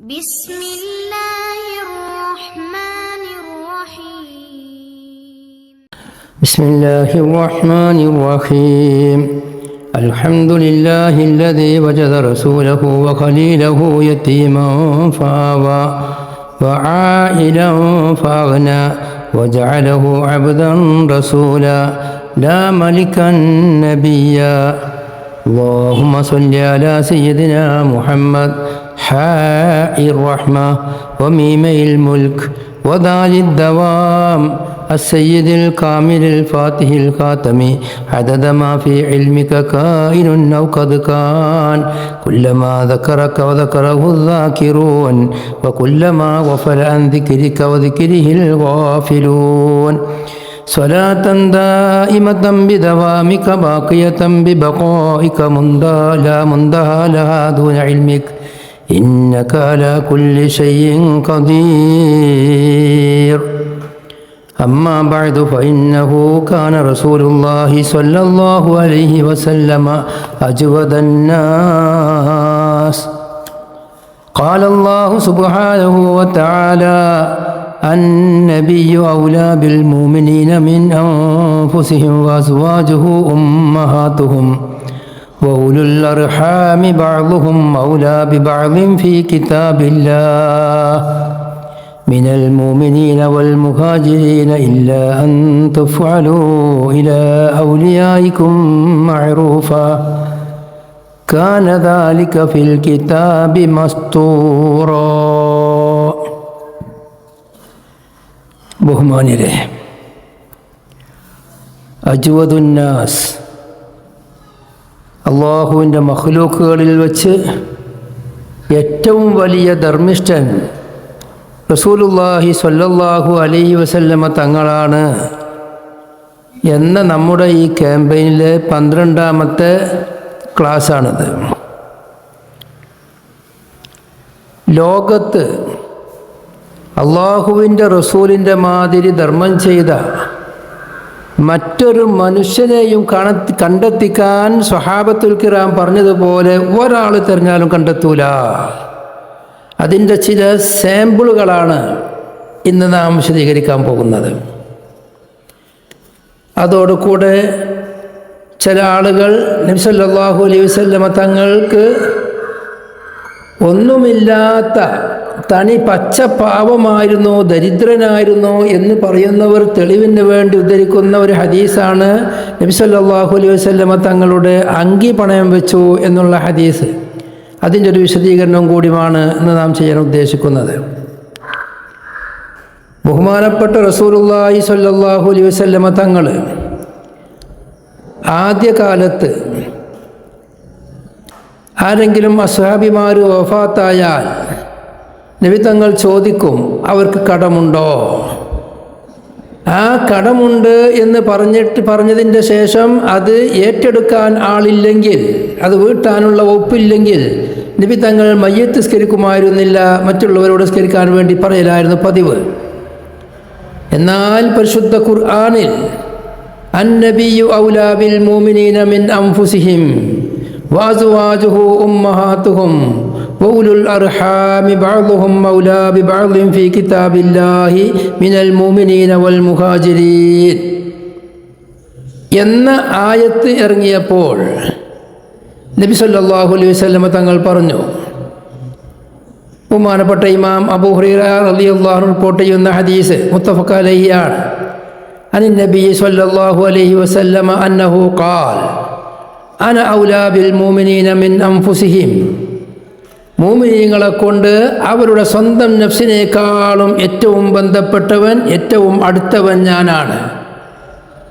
بسم الله الرحمن الرحيم بسم الله الرحمن الرحيم الحمد لله الذي وجد رسوله وخليله يتيما فآوى وعائلا فأغنى وجعله عبدا رسولا لا ملكا نبيا اللهم صل على سيدنا محمد حاء الرحمة وميم الملك وذال الدوام السيد الكامل الفاتح الخاتم عدد ما في علمك كائن أو قد كان كلما ذكرك وذكره الذاكرون وكلما غفل عن ذكرك وذكره الغافلون صلاة دائمة بدوامك باقية ببقائك لا منتهى لها دون علمك إنك على كل شيء قدير أما بعد فإنه كان رسول الله صلى الله عليه وسلم أجود الناس قال الله سبحانه وتعالى النبي أولى بالمؤمنين من أنفسهم وأزواجه أمهاتهم وأولو الأرحام بعضهم أولى ببعض في كتاب الله من المؤمنين والمهاجرين إلا أن تفعلوا إلى أوليائكم معروفا كان ذلك في الكتاب مسطورا ബഹുമാന്യരെ, അജ്വദുന്നാസ്, അള്ളാഹുവിൻ്റെ മഖ്ലൂക്കുകളിൽ വച്ച് ഏറ്റവും വലിയ ധർമ്മിഷ്ഠൻ റസൂലുള്ളാഹി സ്വല്ലല്ലാഹു അലൈഹി വസല്ലമ തങ്ങളാണ് എന്ന നമ്മുടെ ഈ ക്യാമ്പയിനിലെ 12ാമത്തെ ക്ലാസ്സാണിത്. ലോകത്ത് അള്ളാഹുവിൻ്റെ റസൂലിൻ്റെ മാതിരി ധർമ്മം ചെയ്ത മറ്റൊരു മനുഷ്യനെയും കണ്ടെത്തിക്കാൻ സ്വഹാബത്തുൽ കിറാം പറഞ്ഞതുപോലെ ഒരാൾ തിരഞ്ഞാലും കണ്ടെത്തൂല. അതിൻ്റെ ചില സാമ്പിളുകളാണ് ഇന്ന് നാം വിശദീകരിക്കാൻ പോകുന്നത്. അതോടുകൂടെ ചില ആളുകൾ നബി സല്ലല്ലാഹു അലൈഹി വസല്ലമ തങ്ങൾക്ക് ഒന്നുമില്ലാത്ത തനി പച്ച പാവമായിരുന്നോ ദരിദ്രനായിരുന്നോ എന്ന് പറയുന്നവർ തെളിവിന് വേണ്ടി ഉദ്ധരിക്കുന്ന ഒരു ഹദീസാണ് നബി സല്ലല്ലാഹു അലൈഹി വസല്ലമ തങ്ങളുടെ അങ്കി പണയം വെച്ചു എന്നുള്ള ഹദീസ്. അതിൻ്റെ ഒരു വിശദീകരണം കൂടിയാണ് ഇന്ന് നാം ചെയ്യാൻ ഉദ്ദേശിക്കുന്നത്. ബഹുമാനപ്പെട്ട റസൂലുള്ളാഹി സ്വല്ലല്ലാഹു അലൈഹി വസല്ലമ തങ്ങൾ ആദ്യകാലത്ത് ആരെങ്കിലും അസ്ഹാബിമാർ വഫാത്തായാൽ നബി തങ്ങൾ ചോദിക്കും, അവർക്ക് കടമുണ്ടോ? ആ കടമുണ്ട് എന്ന് പറഞ്ഞതിൻ്റെ ശേഷം അത് ഏറ്റെടുക്കാൻ ആളില്ലെങ്കിൽ, അത് വീട്ടാനുള്ള ഒപ്പില്ലെങ്കിൽ നബി തങ്ങൾ മയ്യത്ത് സ്കരിക്കുമായിരുന്നില്ല, മറ്റുള്ളവരോട് സ്കരിക്കാൻ വേണ്ടി പറയലായിരുന്നു പതിവ്. എന്നാൽ പരിശുദ്ധ ഖുർആനിൽ അന്നബിയു ഔലാ ബിൽ മുഅ്മിനീന മിൻ അൻഫുസിഹിം വഅസ്വാജുഹു ഉമ്മഹാതുഹും വഉലുൽ അർഹാമി ബഅ്ദുഹും ഔലാ ബിബഅ്ദിൻ ഫീ കിതാബില്ലാഹി മിനൽ മുഅ്മിനീന വൽ മുഹാജിരീൻ എന്ന ആയത്ത് ഇറങ്ങിയപ്പോൾ നബി സല്ലല്ലാഹു അലൈഹി വസല്ലമ തങ്ങൾ പറഞ്ഞു, ബഹുമാനപ്പെട്ട ഇമാം അബൂ ഹുറൈറ റളിയല്ലാഹു അൻഹു റിപ്പോർട്ട് ചെയ്യുന്ന ഹദീസ് മുത്തഫഖ് അലൈഹിയാണ്. അൻ നബി സല്ലല്ലാഹു അലൈഹി വസല്ലമ അന്നഹു ഖാൽ അന ഔലാ ബിൽ മുഅ്മിനീന മിൻ അൻഫുസിഹിം, മുഅ്മിനീങ്ങളെ കൊണ്ട് അവരുടെ സ്വന്തം നഫ്സിനേക്കാളും ഏറ്റവും ബന്ധപ്പെട്ടവൻ, ഏറ്റവും അടുത്തവൻ ഞാനാണ്.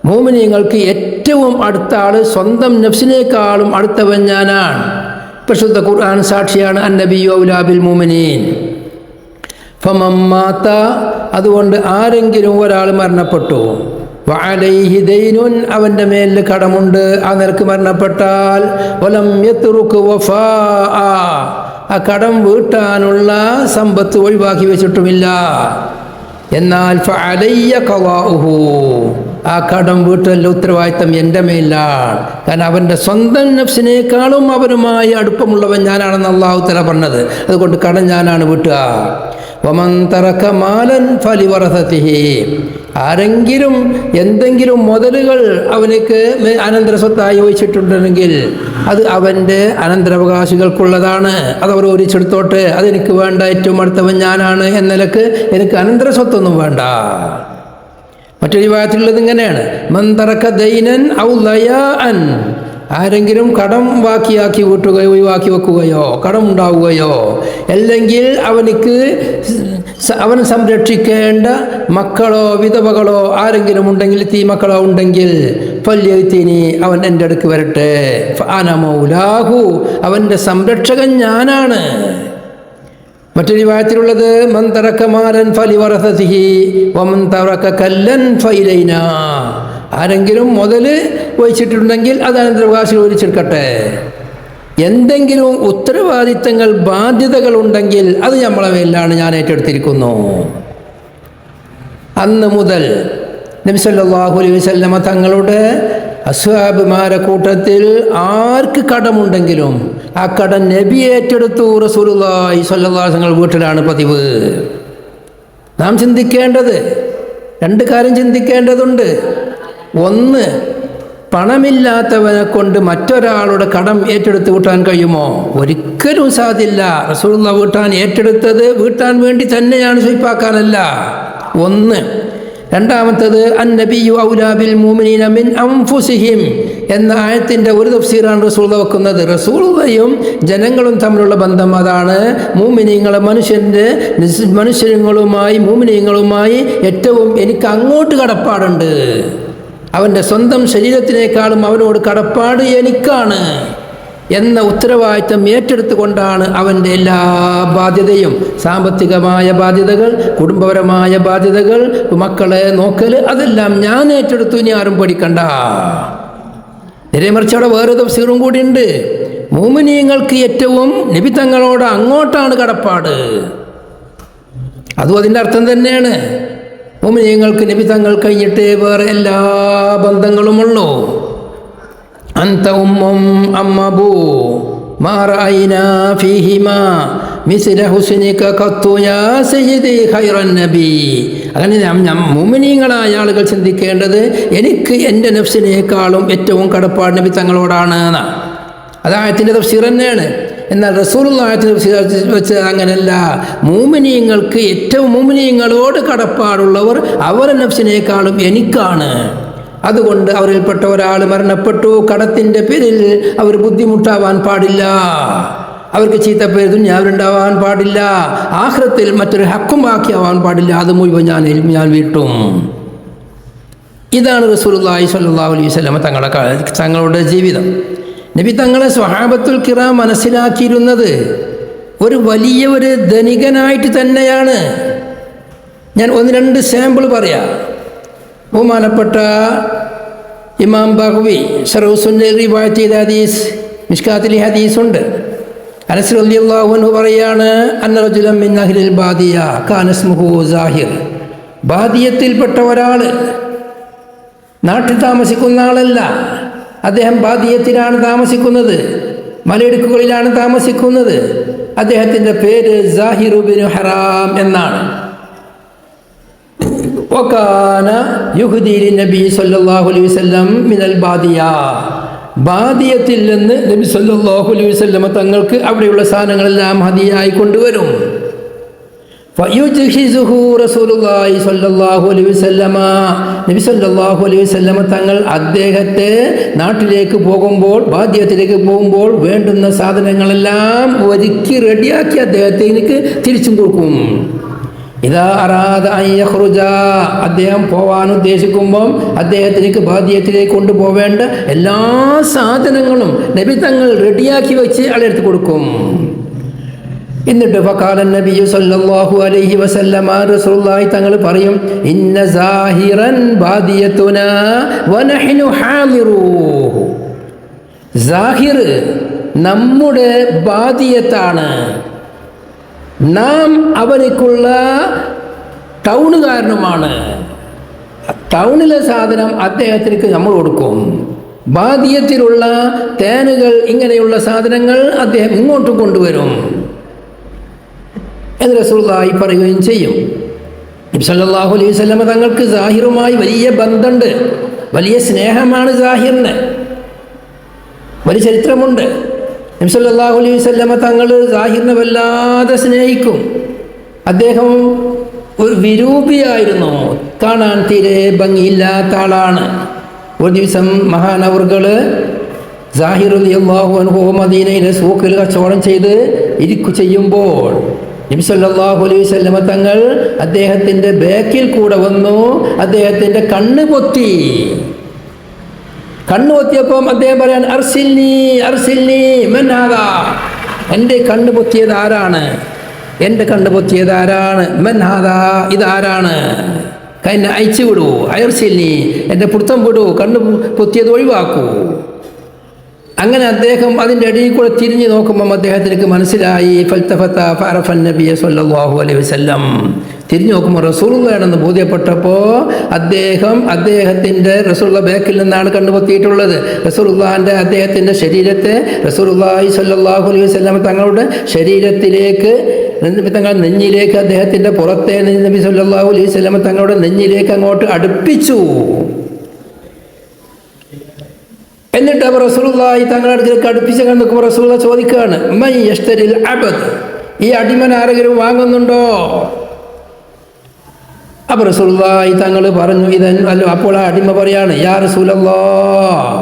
മുഅ്മിനീങ്ങൾക്ക് ഏറ്റവും അടുത്ത ആൾ സ്വന്തം നഫ്സിനേക്കാളും അടുത്തവൻ ഞാനാണ്. പരിശുദ്ധ ഖുർആൻ സാക്ഷിയാണ്. അന്നബിയു ഔലാ ബിൽ മുഅ്മിനീൻ ഫമൻ മാത, അതുകൊണ്ട് ആരെങ്കിലും ഒരാൾ മരണപ്പെട്ടു, വഅലൈഹി ദൈനുൻ, അവൻ്റെ മേലിൽ കടമുണ്ട്, ആ നിലക്ക് മരണപ്പെട്ടാൽ, വലം യത്റുക് വഫാഅ, ആ കടം വീട്ടാനുള്ള സമ്പത്ത് ഒഴിവാക്കി വെച്ചിട്ടുമില്ല, എന്നാൽ ഫഅലയ്യ ഖളാഉഹു, ആ കടം വീട്ടലിൻ്റെ ഉത്തരവാദിത്തം എൻ്റെ മേലാണ്. കാരണം അവൻ്റെ സ്വന്തം നഫ്സിനേക്കാളും അവനുമായി അടുപ്പമുള്ളവൻ ഞാനാണെന്ന് അള്ളാഹു തആല പറഞ്ഞത്. അതുകൊണ്ട് കടം ഞാനാണ് വീട്ടുക. വമൻ തറക മാലൻ ഫലിവറസതിഹി, ആരെങ്കിലും എന്തെങ്കിലും മുതലുകൾ അവനക്ക് അനന്തര സ്വത്തായി വഹിച്ചിട്ടുണ്ടെങ്കിൽ അത് അവൻ്റെ അനന്തരാവകാശികൾക്കുള്ളതാണ്. അതവർ ഒരിച്ചെടുത്തോട്ടെ, അതെനിക്ക് വേണ്ട, ഏറ്റവും അടുത്തവൻ ഞാനാണ് എന്ന നിലക്ക് എനിക്ക് അനന്തര സ്വത്തൊന്നും വേണ്ട. മറ്റൊരു വിഭാഗത്തിലുള്ളത് ഇങ്ങനെയാണ്, മൻ തറക ദൈനൻ ഔ ലയാഅൻ, ആരെങ്കിലും കടം ബാക്കിയാക്കി വീട്ടുകയോ ഒഴിവാക്കി വെക്കുകയോ കടമുണ്ടാവുകയോ അല്ലെങ്കിൽ അവൻ സംരക്ഷിക്കേണ്ട മക്കളോ വിധവകളോ ആരെങ്കിലും ഉണ്ടെങ്കിൽ, തീമക്കളോ ഉണ്ടെങ്കിൽ ഫല്യഅ്തിനി, അവൻ എൻ്റെ അടുക്ക് വരട്ടെ. ഫഅന മൗലാഹു, അവൻ്റെ സംരക്ഷകൻ ഞാനാണ്. മറ്റൊരു വിഭാഗത്തിലുള്ളത് മൻ തറക മാലൻ ഫലിവറസതിഹി വമൻ തറക കല്ലൻ ഫഇലൈനാ, ആരെങ്കിലും മുതൽ വഹിച്ചിട്ടുണ്ടെങ്കിൽ അത് അനന്തരാവകാശികൾ ഒഴിച്ചെടുക്കട്ടെ. എന്തെങ്കിലും ഉത്തരവാദിത്തങ്ങൾ ബാധ്യതകൾ ഉണ്ടെങ്കിൽ അത് നമ്മളെ മേലാണ്, ഞാൻ ഏറ്റെടുത്തിരിക്കുന്നു. അന്ന് മുതൽ നബി സല്ലല്ലാഹു അലൈഹി വസല്ലമ തങ്ങളുടെ അസ്ഹാബുമാരെ കൂട്ടത്തിൽ ആർക്ക് കടമുണ്ടെങ്കിലും ആ കടം നബി ഏറ്റെടുത്തു. റസൂലുള്ളാഹി സ്വല്ലല്ലാഹു അലൈഹി വസല്ലം വീട്ടിലാണ് പതിവ്. നാം ചിന്തിക്കേണ്ടത് രണ്ട് കാര്യം ചിന്തിക്കേണ്ടതുണ്ട്. ഒന്ന്, പണമില്ലാത്തവനെ കൊണ്ട് മറ്റൊരാളുടെ കടം ഏറ്റെടുത്ത് വീട്ടാൻ കഴിയുമോ? ഒരിക്കലും സാധ്യല്ല. റസൂലുള്ളാഹി വീട്ടാൻ വേണ്ടി തന്നെയാണ്, സ്വീപ്പാക്കാനല്ല. ഒന്ന്. രണ്ടാമത്തത് അന്നബിയു ഔലാ ബിൽ മുഅ്മിനീന മിൻ അൻഫുസിഹിം എന്ന ആയത്തിൻ്റെ ഒരു തഫ്സീറാണ് റസൂലുള്ളാഹി വെക്കുന്നത്. റസൂലുള്ളാഹിയും ജനങ്ങളും തമ്മിലുള്ള ബന്ധം അതാണ്. മുഅ്മിനീങ്ങളുമായി ഏറ്റവും എനിക്ക് അങ്ങോട്ട് കടപ്പാടുണ്ട്. അവൻ്റെ സ്വന്തം ശരീരത്തിനേക്കാളും അവനോട് കടപ്പാട് എനിക്കാണ് എന്ന ഉത്തരവാദിത്തം ഏറ്റെടുത്തുകൊണ്ടാണ് അവൻ്റെ എല്ലാ ബാധ്യതയും, സാമ്പത്തികമായ ബാധ്യതകൾ, കുടുംബപരമായ ബാധ്യതകൾ, മക്കളെ നോക്കൽ, അതെല്ലാം ഞാൻ ഏറ്റെടുത്തു, ഇനി ആരും പഠിക്കണ്ട. നേരെമറിച്ച് അവിടെ വേറെ തഫ്സീറും കൂടിയുണ്ട്. മുഅ്മിനീങ്ങൾക്ക് ഏറ്റവും നബി തങ്ങളോട് അങ്ങോട്ടാണ് കടപ്പാട്. അതും അതിൻ്റെ അർത്ഥം തന്നെയാണ്. മുഅ്മിനീങ്ങൾക്ക് നബി തങ്ങൾ കഴിഞ്ഞിട്ടേ വേറെ എല്ലാ ബന്ധങ്ങളുമുള്ളൂ. അന്ത ഉമ്മും അമ്മബൂ മാ റഅയ്നാ ഫീഹിമാ മിസ്ല ഹുസ്നിക ഖത്തു യാ സയ്യിദി ഖൈറൻ നബി. അങ്ങനെ മുഅ്മിനീങ്ങളായ ആളുകൾ ചിന്തിക്കേണ്ടത് എനിക്ക് എൻ്റെ നഫ്സിനേക്കാളും ഏറ്റവും കടപ്പാട് നബി തങ്ങളോടാണ് എന്നാണ്. അതായത്തിൻ്റെ തഫ്സീർ തന്നെയാണ്. എന്നാൽ റസൂലുള്ളാഹിയുടെ തഫ്സീർ വെച്ച് അങ്ങനെയല്ല. മുഅ്മിനീങ്ങളോട് കടപ്പാടുള്ളവർ അവരുടെ നഫ്സിനേക്കാളും എനിക്കാണ്. അതുകൊണ്ട് അവരിൽപ്പെട്ട ഒരാൾ മരണപ്പെട്ടു, കടത്തിൻ്റെ പേരിൽ അവർ ബുദ്ധിമുട്ടാവാൻ പാടില്ല, അവർക്ക് ചീത്തപ്പേര് ദുനിയാവിലുണ്ടാവാൻ പാടില്ല, ആഖിറത്തിൽ മറ്റൊരു ഹക്കും ബാക്കിയാവാൻ പാടില്ല. അത് മുഴുവൻ ഞാൻ വീട്ടും. ഇതാണ് റസൂലുള്ളാഹി സ്വല്ലല്ലാഹു അലൈഹി വസല്ലം തങ്ങളുടെ ജീവിതം. നബി തങ്ങളെ സ്വഹാബത്തുൽ കിറാം മനസ്സിലാക്കിയിരുന്നത് ഒരു വലിയ ധനികനായിട്ട് തന്നെയാണ്. ഞാൻ ഒന്ന് രണ്ട് സാമ്പിൾ പറയാം. ബഹുമാനപ്പെട്ട ഇമാം ബഗ്വി ശർഹ് സുന്നഹ് റിവായത്ത് ചെയ്ത ഹദീസ്, മിഷ്കാത്തിൽ ഹദീസുണ്ട്. അനസ് റളിയല്ലാഹു അൻഹു പറയാണ്, അന്ന റജുലൻ മിൻ അഹ്ലിൽ ബാദിയ കാന ഇസ്മുഹു സാഹിർ. ബാദിയത്തിൽപ്പെട്ട ഒരാൾ, നാട്ടിൽ താമസിക്കുന്ന ആളല്ല, അദ്ദേഹം ബാദിയത്തിലാണ് താമസിക്കുന്നത്, മലയിടുക്കുകളിലാണ് താമസിക്കുന്നത്. അദ്ദേഹത്തിൻ്റെ പേര് സാഹിർ ഇബ്നു ഹറാം എന്നാണ്. വകാന യുഹ്ദി ലിന്നബി സല്ലല്ലാഹു അലൈഹി വസല്ലം മിനൽ ബാദിയ, ബാദിയത്തിൽ നിന്ന് നബി സല്ലല്ലാഹു അലൈഹി വസല്ലം തങ്ങൾക്ക് അവിടെയുള്ള സാധനങ്ങളെല്ലാം ഹദിയായി കൊണ്ടുവരും. ഫയുജ്ഹിസുഹു റസൂലുള്ളാഹി സ്വല്ലല്ലാഹു അലൈഹി വസല്ലമ, നബി സല്ലല്ലാഹു അലൈഹി വസല്ലമ തങ്ങൾ അദ്ദേഹത്തെ നാട്ടിലേക്ക് പോകുമ്പോൾ, ബാദ്യത്തിലേക്ക് പോകുമ്പോൾ വേണ്ടുന്ന സാധനങ്ങളെല്ലാം ഒരുക്കി റെഡിയാക്കി അദ്ദേഹത്തിന് തിരിച്ചും കൊടുക്കും. ഇദാ അറാദ അൻ യഖ്റുജ, അദ്ദേഹം പോവാൻ ഉദ്ദേശിക്കുമ്പോൾ അദ്ദേഹത്തിലേക്ക് ബാദ്യത്തിലേക്ക് കൊണ്ടുപോവേണ്ട എല്ലാ സാധനങ്ങളും നബി തങ്ങൾ റെഡിയാക്കി വെച്ച് അയാളെടുത്ത് കൊടുക്കും. എന്നിട്ട് ഫഖാല നബി സല്ലല്ലാഹു അലൈഹി വസല്ലമ, റസൂലുള്ളാഹി തങ്ങൾ പറയും, ഇന്ന സാഹിറൻ ബാദിയതുനാ വനഹ്നു ഹാദിറൂഹു. സാഹിർ നമ്മുടെ ബാദിയത്താണ്, നാം അവനിക്കുള്ള ടൗണുകാരനുമാണ്. ടൗണിലെ സാധനം അദ്ദേഹത്തിലേക്ക് നമ്മൾ കൊടുക്കും. ബാദിയത്തിലുള്ള തേനുകൾ ഇങ്ങനെയുള്ള സാധനങ്ങൾ അദ്ദേഹം ഇങ്ങോട്ട് കൊണ്ടുവരും എന്ന് റസൂലുള്ളാഹി പറയുകയും ചെയ്യും. നബി സല്ലല്ലാഹു അലൈഹി വസല്ലം തങ്ങൾക്ക് സാഹിറുമായി വലിയ ബന്ധമുണ്ട്, വലിയ സ്നേഹമാണ് സാഹിറിന്, വലിയ ചരിത്രമുണ്ട്. നബി സല്ലല്ലാഹു അലൈഹി വസല്ലം തങ്ങൾ സാഹിറിനെ വല്ലാതെ സ്നേഹിക്കും. അദ്ദേഹം ഒരു വിരൂപിയായിരുന്നു, കാണാൻ തീരെ ഭംഗിയില്ലാത്ത ആളാണ്. ഒരു ദിവസം മഹാനവറുകൾ സാഹിർ റളിയല്ലാഹു അൻഹു മദീനയിലെ സൂക്കിൽ കച്ചവടം ചെയ്ത് ചെയ്യുമ്പോൾ നബി സല്ലല്ലാഹു അലൈഹി വസല്ലം തങ്ങൾ അദ്ദേഹത്തിൻ്റെ ബാക്കിൽ കൂടെ വന്നു. അദ്ദേഹത്തിൻ്റെ കണ്ണ് പൊത്തിയപ്പം അദ്ദേഹം പറയാൻ അർസിൽനി അർസിൽനി മൻ ഹാദാ, എൻ്റെ കണ്ണ് പൊത്തിയത് ആരാണ്, എൻ്റെ കണ്ണ് പൊത്തിയത് ആരാണ്, മൻ ഹാദാ, ഇതാരാണ്, എന്നെ അയച്ചു വിടൂ, അയർസിൽനി, എൻ്റെ പുറത്തം വിടൂ, കണ്ണ് പൊത്തിയത് ഒഴിവാക്കൂ. അങ്ങനെ അദ്ദേഹം അതിൻ്റെ ഇടയിൽ കൂടെ തിരിഞ്ഞു നോക്കുമ്പം അദ്ദേഹത്തിലേക്ക് മനസ്സിലായി. ഫൽതഫത ഫഅറഫൻ നബിയ സല്ലല്ലാഹു അലൈഹി വസല്ലം, തിരിഞ്ഞു നോക്കുമ്പോൾ റസൂലുള്ളാഹിയാണെന്ന് ബോധ്യപ്പെട്ടപ്പോൾ അദ്ദേഹത്തിൻ്റെ റസൂലുള്ള ബാക്കിൽ നിന്നാണ് കണ്ടുപൊത്തിയിട്ടുള്ളത്. റസൂലുള്ളാഹിൻ്റെ അദ്ദേഹത്തിൻ്റെ ശരീരത്തെ റസൂലുള്ളാഹി സല്ലല്ലാഹു അലൈഹി വസല്ലം തങ്ങളുടെ ശരീരത്തിലേക്ക്, തങ്ങളുടെ നെഞ്ഞിലേക്ക്, അദ്ദേഹത്തിൻ്റെ പുറത്തെ നബി സല്ലല്ലാഹു അലൈഹി വസല്ലം തങ്ങളുടെ നെഞ്ഞിലേക്ക് അങ്ങോട്ട് അടുപ്പിച്ചു. എന്നിട്ട് അവർ റസൂലുള്ളാഹി തങ്ങളുടെ അടുത്തേക്ക് അടുപ്പിച്ച് നിൽക്കുമ്പോൾ റസൂലുള്ളാഹി ചോദിക്കുകയാണ്, മൻ യശ്തരിൽ അബ്ദ്, ഈ അടിമൻ ആരെങ്കിലും വാങ്ങുന്നുണ്ടോ? അപ്പോൾ റസൂലുള്ളാഹി തങ്ങൾ പറഞ്ഞു ഇതൻ അല്ല. അപ്പോൾ ആ അടിമ പറയാണ്, യാ റസൂലല്ലാഹ്,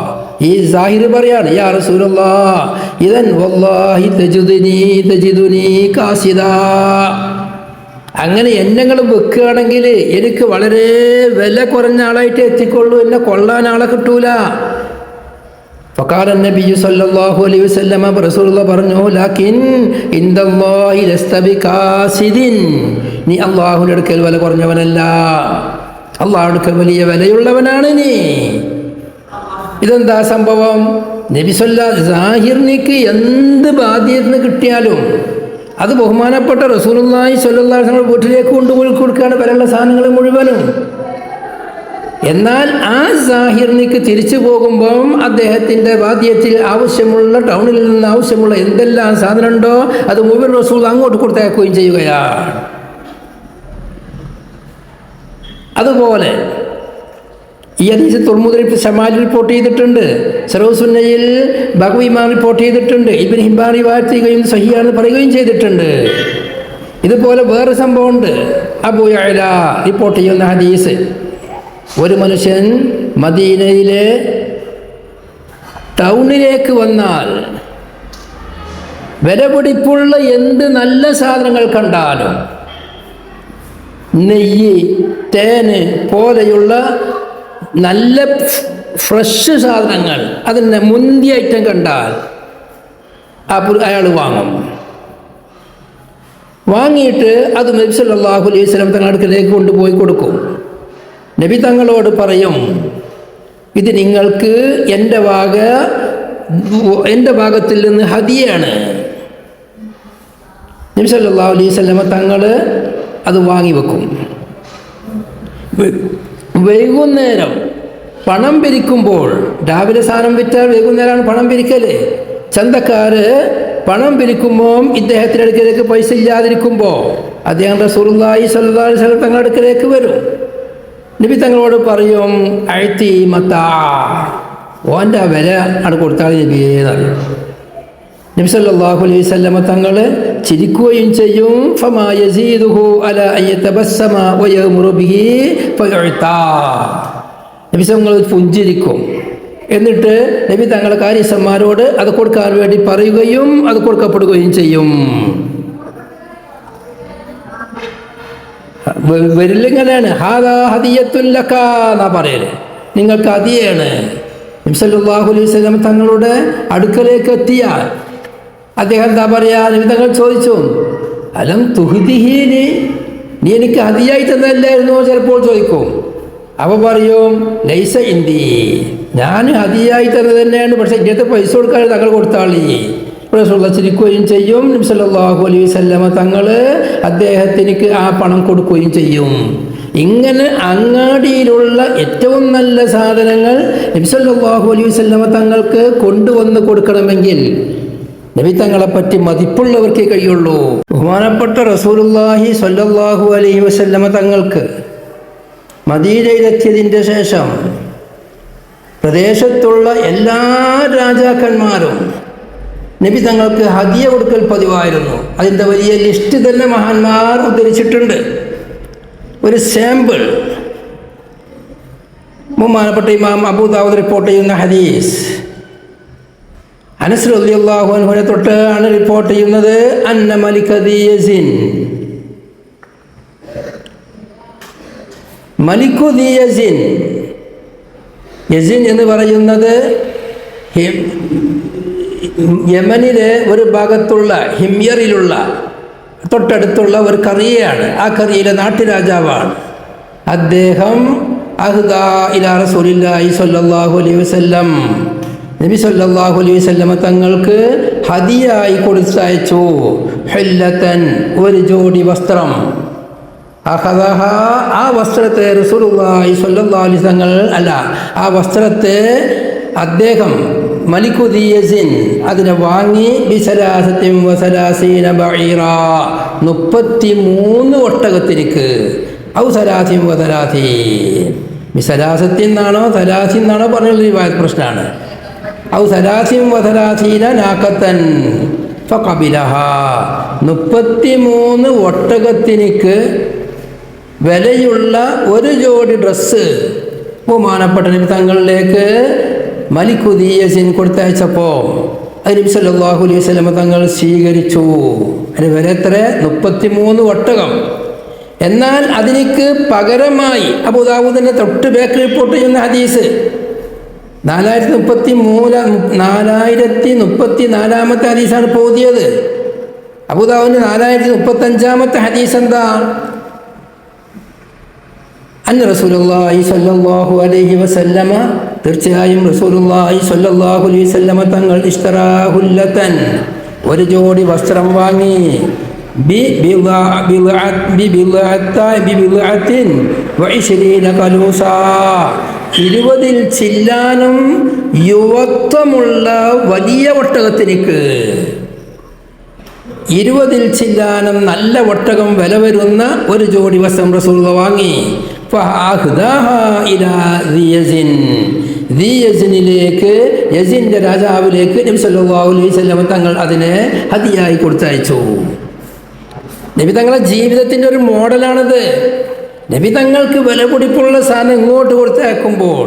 ഈ സാഹിർ പറയാണ്, യാ റസൂലല്ലാഹ് ഇതൻ വല്ലാഹി തജിദുനി കാസിദാ, അങ്ങനെ എന്നെങ്കിലും വെക്കുകയാണെങ്കിൽ എനിക്ക് വളരെ വില കുറഞ്ഞ ആളായിട്ട് എത്തിക്കൊള്ളൂ, എന്നെ കൊള്ളാൻ ആളെ കിട്ടൂല. ഫഖാല നബിയ്യു സല്ലല്ലാഹു അലൈഹി വസല്ലം, റസൂലുള്ളാഹി പറഞ്ഞു, ലാകിൻ ഇൻദല്ലാഹി ലസ്ത ബികാസിദിൻ, നീ അല്ലാഹുവിന്റെ അടുക്കൽ വില കുറഞ്ഞവനല്ല, അല്ലാഹുവിന്റെ അടുക്കൽ വലിയ വിലയുള്ളവനാണ് നീ. ഇതെന്താ സംഭവം? നബി സാഹിറിനിക്ക് എന്ത് ബാധ്യത്തിന് കിട്ടിയാലും അത് ബഹുമാനപ്പെട്ട റസൂലുള്ളാഹി സ്വല്ലല്ലാഹു അലൈഹി വസല്ലം വീട്ടിലേക്ക് കൊണ്ടുപോയി കൊടുക്കുകയാണ്, വിലയുള്ള സാധനങ്ങൾ മുഴുവനും. എന്നാൽ ആ സാഹിറിനിക്ക് തിരിച്ചു പോകുമ്പം അദ്ദേഹത്തിൻ്റെ ബാധ്യത്തിൽ ആവശ്യമുള്ള, ടൗണിൽ നിന്ന് ആവശ്യമുള്ള എന്തെല്ലാം സാധനം ഉണ്ടോ അത് മുഴുവൻ റസൂൽ അങ്ങോട്ട് കൊടുത്തയക്കുകയും ചെയ്യുകയാണ്. അതുപോലെ ഈ ഹദീസ് തുർമുദി ഷമാലിൽ റിപ്പോർട്ട് ചെയ്തിട്ടുണ്ട്, സറഹുസുന്നയിൽ ബഖവിമാൻ റിപ്പോർട്ട് ചെയ്തിട്ടുണ്ട്, ഇബ്നു ഹിബ്ബാൻ റിവായത്ത് ചെയ്യുകയും സഹിയാണെന്ന് പറയുകയും ചെയ്തിട്ടുണ്ട്. ഇതുപോലെ വേറെ സംഭവമുണ്ട്. അബൂ യഅല റിപ്പോർട്ട് ചെയ്യുന്ന ഹദീസ്, ഒരു മനുഷ്യൻ മദീനയിലെ ടൗണിലേക്ക് വന്നാൽ വിലപിടിപ്പുള്ള എന്ത് നല്ല സാധനങ്ങൾ കണ്ടാലും, നെയ്യ്, തേന് പോലെയുള്ള നല്ല ഫ്രഷ് സാധനങ്ങൾ, അതിൻ്റെ മുന്തിയ ഐറ്റം കണ്ടാൽ അയാൾ വാങ്ങും. വാങ്ങിയിട്ട് അത് നബി സല്ലല്ലാഹു അലൈഹി വസല്ലം തങ്ങളുടെ അടുക്കലേക്ക് കൊണ്ടുപോയി കൊടുക്കും. നബി തങ്ങളോട് പറയും, ഇത് നിങ്ങൾക്ക് എൻ്റെ ഭാഗത്തിൽ നിന്ന് ഹദിയാണ്. നബി സല്ലല്ലാഹു അലൈഹി വസല്ലം തങ്ങൾ അത് വാങ്ങി വെക്കും. വൈകുന്നേരം പണം പിരിക്കുമ്പോൾ, രാവിലെ സാധനം വിറ്റാൽ വൈകുന്നേരമാണ് പണം പിരിക്കല്. ചന്തക്കാര് പണം പിരിക്കുമ്പോൾ ഇദ്ദേഹത്തിൻ്റെ അടുക്കലേക്ക് പൈസ ഇല്ലാതിരിക്കുമ്പോൾ അദ്ദേഹം റസൂലുള്ളാഹി സ്വല്ലല്ലാഹു അലൈഹി വസല്ലം തങ്ങളുടെ അടുക്കലേക്ക് വരും. നബി തങ്ങളോട് പറയും, അഴ്ത്തി മത്താ, ഓൻ്റെ വില ആണ് കൊടുത്താൽ നബിയെന്നാണ്. നബി സല്ലല്ലാഹു അലൈഹി വസല്ലം തങ്ങൾ ചിരിക്കുകയും ചെയ്യും. ഫമാ യസീദുഹു അലാ അയ്യതബസ്സമ വയമുറു ബിഹി ഫയുഅതാ, നബി തങ്ങൾ പുഞ്ചിരിക്കും. എന്നിട്ട് നബി തങ്ങളുടെ കാര്യസ്ഥന്മാരോട് അത് കൊടുക്കാൻ വേണ്ടി പറയുകയും അത് കൊടുക്കപ്പെടുകയും ചെയ്യും. വരില്ലെങ്ങനെയാണ്, ഹാദാ ഹദിയത്തുൻ ലക എന്നാ പറയല്, നിങ്ങൾക്ക് ഹദിയാണ്. നബി സല്ലല്ലാഹു അലൈഹി വസല്ലം തങ്ങളുടെ അടുക്കലേക്ക് എത്തിയാൽ അദ്ദേഹം എന്താ പറയാ? നബി തങ്ങൾ ചോദിച്ചു, അലം തുഹ്ദിഹീനി, നീ എനിക്ക് ഹദിയായി തന്നല്ലായിരുന്നോ? ചിലപ്പോൾ ചോദിക്കും. അവ പറയും, ലൈസ ഇന്ദി, ഞാൻ ഹദിയായി തന്നത് തന്നെയാണ്, പക്ഷെ ഇങ്ങനത്തെ പൈസ കൊടുക്കാൻ തങ്ങൾ കൊടുത്താളി. റസൂലുള്ളാഹി ചിരിക്കുകയും ചെയ്യും. നബി സല്ലല്ലാഹു അലൈഹി വസല്ലം തങ്ങൾ അദ്ദേഹത്തിനിക്ക് ആ പണം കൊടുക്കുകയും ചെയ്യും. ഇങ്ങനെ അങ്ങാടിയിലുള്ള ഏറ്റവും നല്ല സാധനങ്ങൾ നബി സല്ലല്ലാഹു അലൈഹി വസല്ലമ തങ്ങൾക്ക് കൊണ്ടുവന്ന് കൊടുക്കണമെങ്കിൽ നബി തങ്ങളെപ്പറ്റി മതിപ്പുള്ളവർക്കേ കഴിയുള്ളൂ. ബഹുമാനപ്പെട്ട റസൂലുള്ളാഹി സ്വല്ലല്ലാഹു അലൈഹി വസല്ലമ തങ്ങൾക്ക് മദീനയിലെത്തിയതിൻ്റെ ശേഷം പ്രദേശത്തുള്ള എല്ലാ രാജാക്കന്മാരും നബി തങ്ങൾക്ക് ഹദിയ കൊടുക്കൽ പതിവായിരുന്നു. അതിൻ്റെ വലിയ ലിസ്റ്റ് തന്നെ മഹാന്മാർ ഉദ്ധരിച്ചിട്ടുണ്ട്. ഒരു സാമ്പിൾ ബഹുമാനപ്പെട്ട ഇമാം അബൂ ദാവൂദ് റിപ്പോർട്ട് ചെയ്യുന്ന ഹദീസ്, അനസ് റളിയല്ലാഹു അൻഹുവിനെ തൊട്ട് ആണ് റിപ്പോർട്ട് ചെയ്യുന്നത്. അന്ന മലിക ദി യസിൻ, മലികു ദി യസിൻ, യസിൻ എന്ന് പറയുന്നത് യമനിലെ ഒരു ഭാഗത്തുള്ള ഹിമ്യറിലുള്ള തൊട്ടടുത്തുള്ള ഒരു കറിയയാണ്. ആ കറിയിലെ നാട്ടുരാജാവാണ്. അദ്ദേഹം അഹ്ദാ ഇലാ റസൂലില്ലാഹി സ്വല്ലല്ലാഹു അലൈഹി വസല്ലം, നബി സ്വല്ലല്ലാഹു അലൈഹി വസല്ലമ തങ്ങൾക്ക് ഹദിയായി കൊടുത്തയച്ചു ഹുല്ലതൻ, ഒരു ജോഡി വസ്ത്രം. അഖദഹ, ആ വസ്ത്രത്തെ റസൂലുള്ളാഹി സ്വല്ലല്ലാഹു അലൈഹി തങ്ങൾ ആ വസ്ത്രത്തെ അദ്ദേഹം മലികു ദി യസിൻ അതിനെ വാങ്ങി ബിസലാസത്തിൻ വസലാസീന ബഈറ, 33 ഒട്ടകത്തിനിക്ക്. ഔ സലാസിൻ വസലാസീൻ, ബിസലാസത്തിൻ എന്നാണോ സലാസിൻ എന്നാണോ പറഞ്ഞുള്ള പ്രശ്നമാണ്. ഔ സലാസിൻ വസലാസീന നാഖത്തൻ ഫഖബിലഹ, 33 ഒട്ടകത്തിനിക്ക് വിലയുള്ള ഒരു ജോഡി ഡ്രസ്സ് ബഹുമാനപ്പെട്ട നബി തങ്ങളിലേക്ക് മലികു ദി യസിൻ കൊടുത്തയച്ചപ്പോൾ നബി സല്ലല്ലാഹു അലൈഹി വസല്ലം തങ്ങൾ സ്വീകരിച്ചു. അതിന് വില എത്ര? 33 ഒട്ടകം. എന്നാൽ അതിനിക്ക് പകരമായി അബൂ ദാവൂദിന്റെ തൊട്ട് ബേക്ക് റിപ്പോർട്ട് ചെയ്യുന്ന ഹദീസ് 4034 ഹദീസാണ് പോതിയത്. അബൂ ദാവൂദിന്റെ 4035 ഹദീസ് എന്താ? അന്ന റസൂലുള്ളാഹി സ്വല്ലല്ലാഹു അലൈഹി വസല്ലമ, തീർച്ചയായും റസൂലുള്ളാഹി സ്വല്ലല്ലാഹു അലൈഹി വസല്ലമ തങ്ങൾ ഇഷ്തറാ ഹുല്ലതൻ, ഒരു ജോഡി വസ്ത്രം വാങ്ങി. ബിബിളഅത്തിൻ വഇശ്രീന ഖലൂസ, 20 ചില്ലാനം യുവത്വമുള്ള വലിയ ഒട്ടകത്തിനിക്ക്, 20 ചില്ലാനം നല്ല ഒട്ടകം വില വരുന്ന ഒരു ജോഡി വസ്ത്രം റസൂലുള്ളാഹി വാങ്ങി. യസിനിലേക്ക്, യസിന്റെ രാജാവിലേക്ക് നബി സല്ലല്ലാഹു അലൈഹി വസല്ലം തങ്ങൾ അതിനെ ഹദിയായി കൊടുത്തയച്ചു. നബി തങ്ങളുടെ ജീവിതത്തിൻ്റെ ഒരു മോഡലാണത്. നബി തങ്ങൾക്ക് വില പിടിപ്പുള്ള സാധനം ഇങ്ങോട്ട് കൊടുത്തയക്കുമ്പോൾ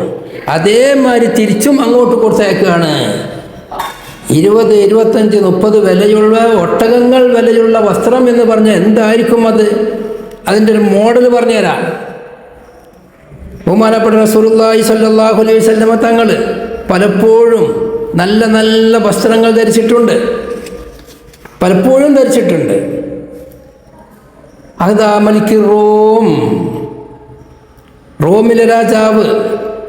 അതേമാതിരി തിരിച്ചും അങ്ങോട്ട് കൊടുത്തയക്കുകയാണ്. 20, 25, 30 വിലയുള്ള ഒട്ടകങ്ങൾ വിലയുള്ള വസ്ത്രം എന്ന് പറഞ്ഞാൽ എന്തായിരിക്കും അത്? അതിൻ്റെ ഒരു മോഡൽ പറഞ്ഞുതരാം. ബഹുമാനപ്പെട്ട റസൂലുള്ളാഹി സ്വല്ലല്ലാഹു അലൈഹി വസല്ലം തങ്ങൾ പലപ്പോഴും നല്ല നല്ല വസ്ത്രങ്ങൾ ധരിച്ചിട്ടുണ്ട്, പലപ്പോഴും ധരിച്ചിട്ടുണ്ട്. അഹ്ദാ മലിക് റോം, റോമിലെ രാജാവ്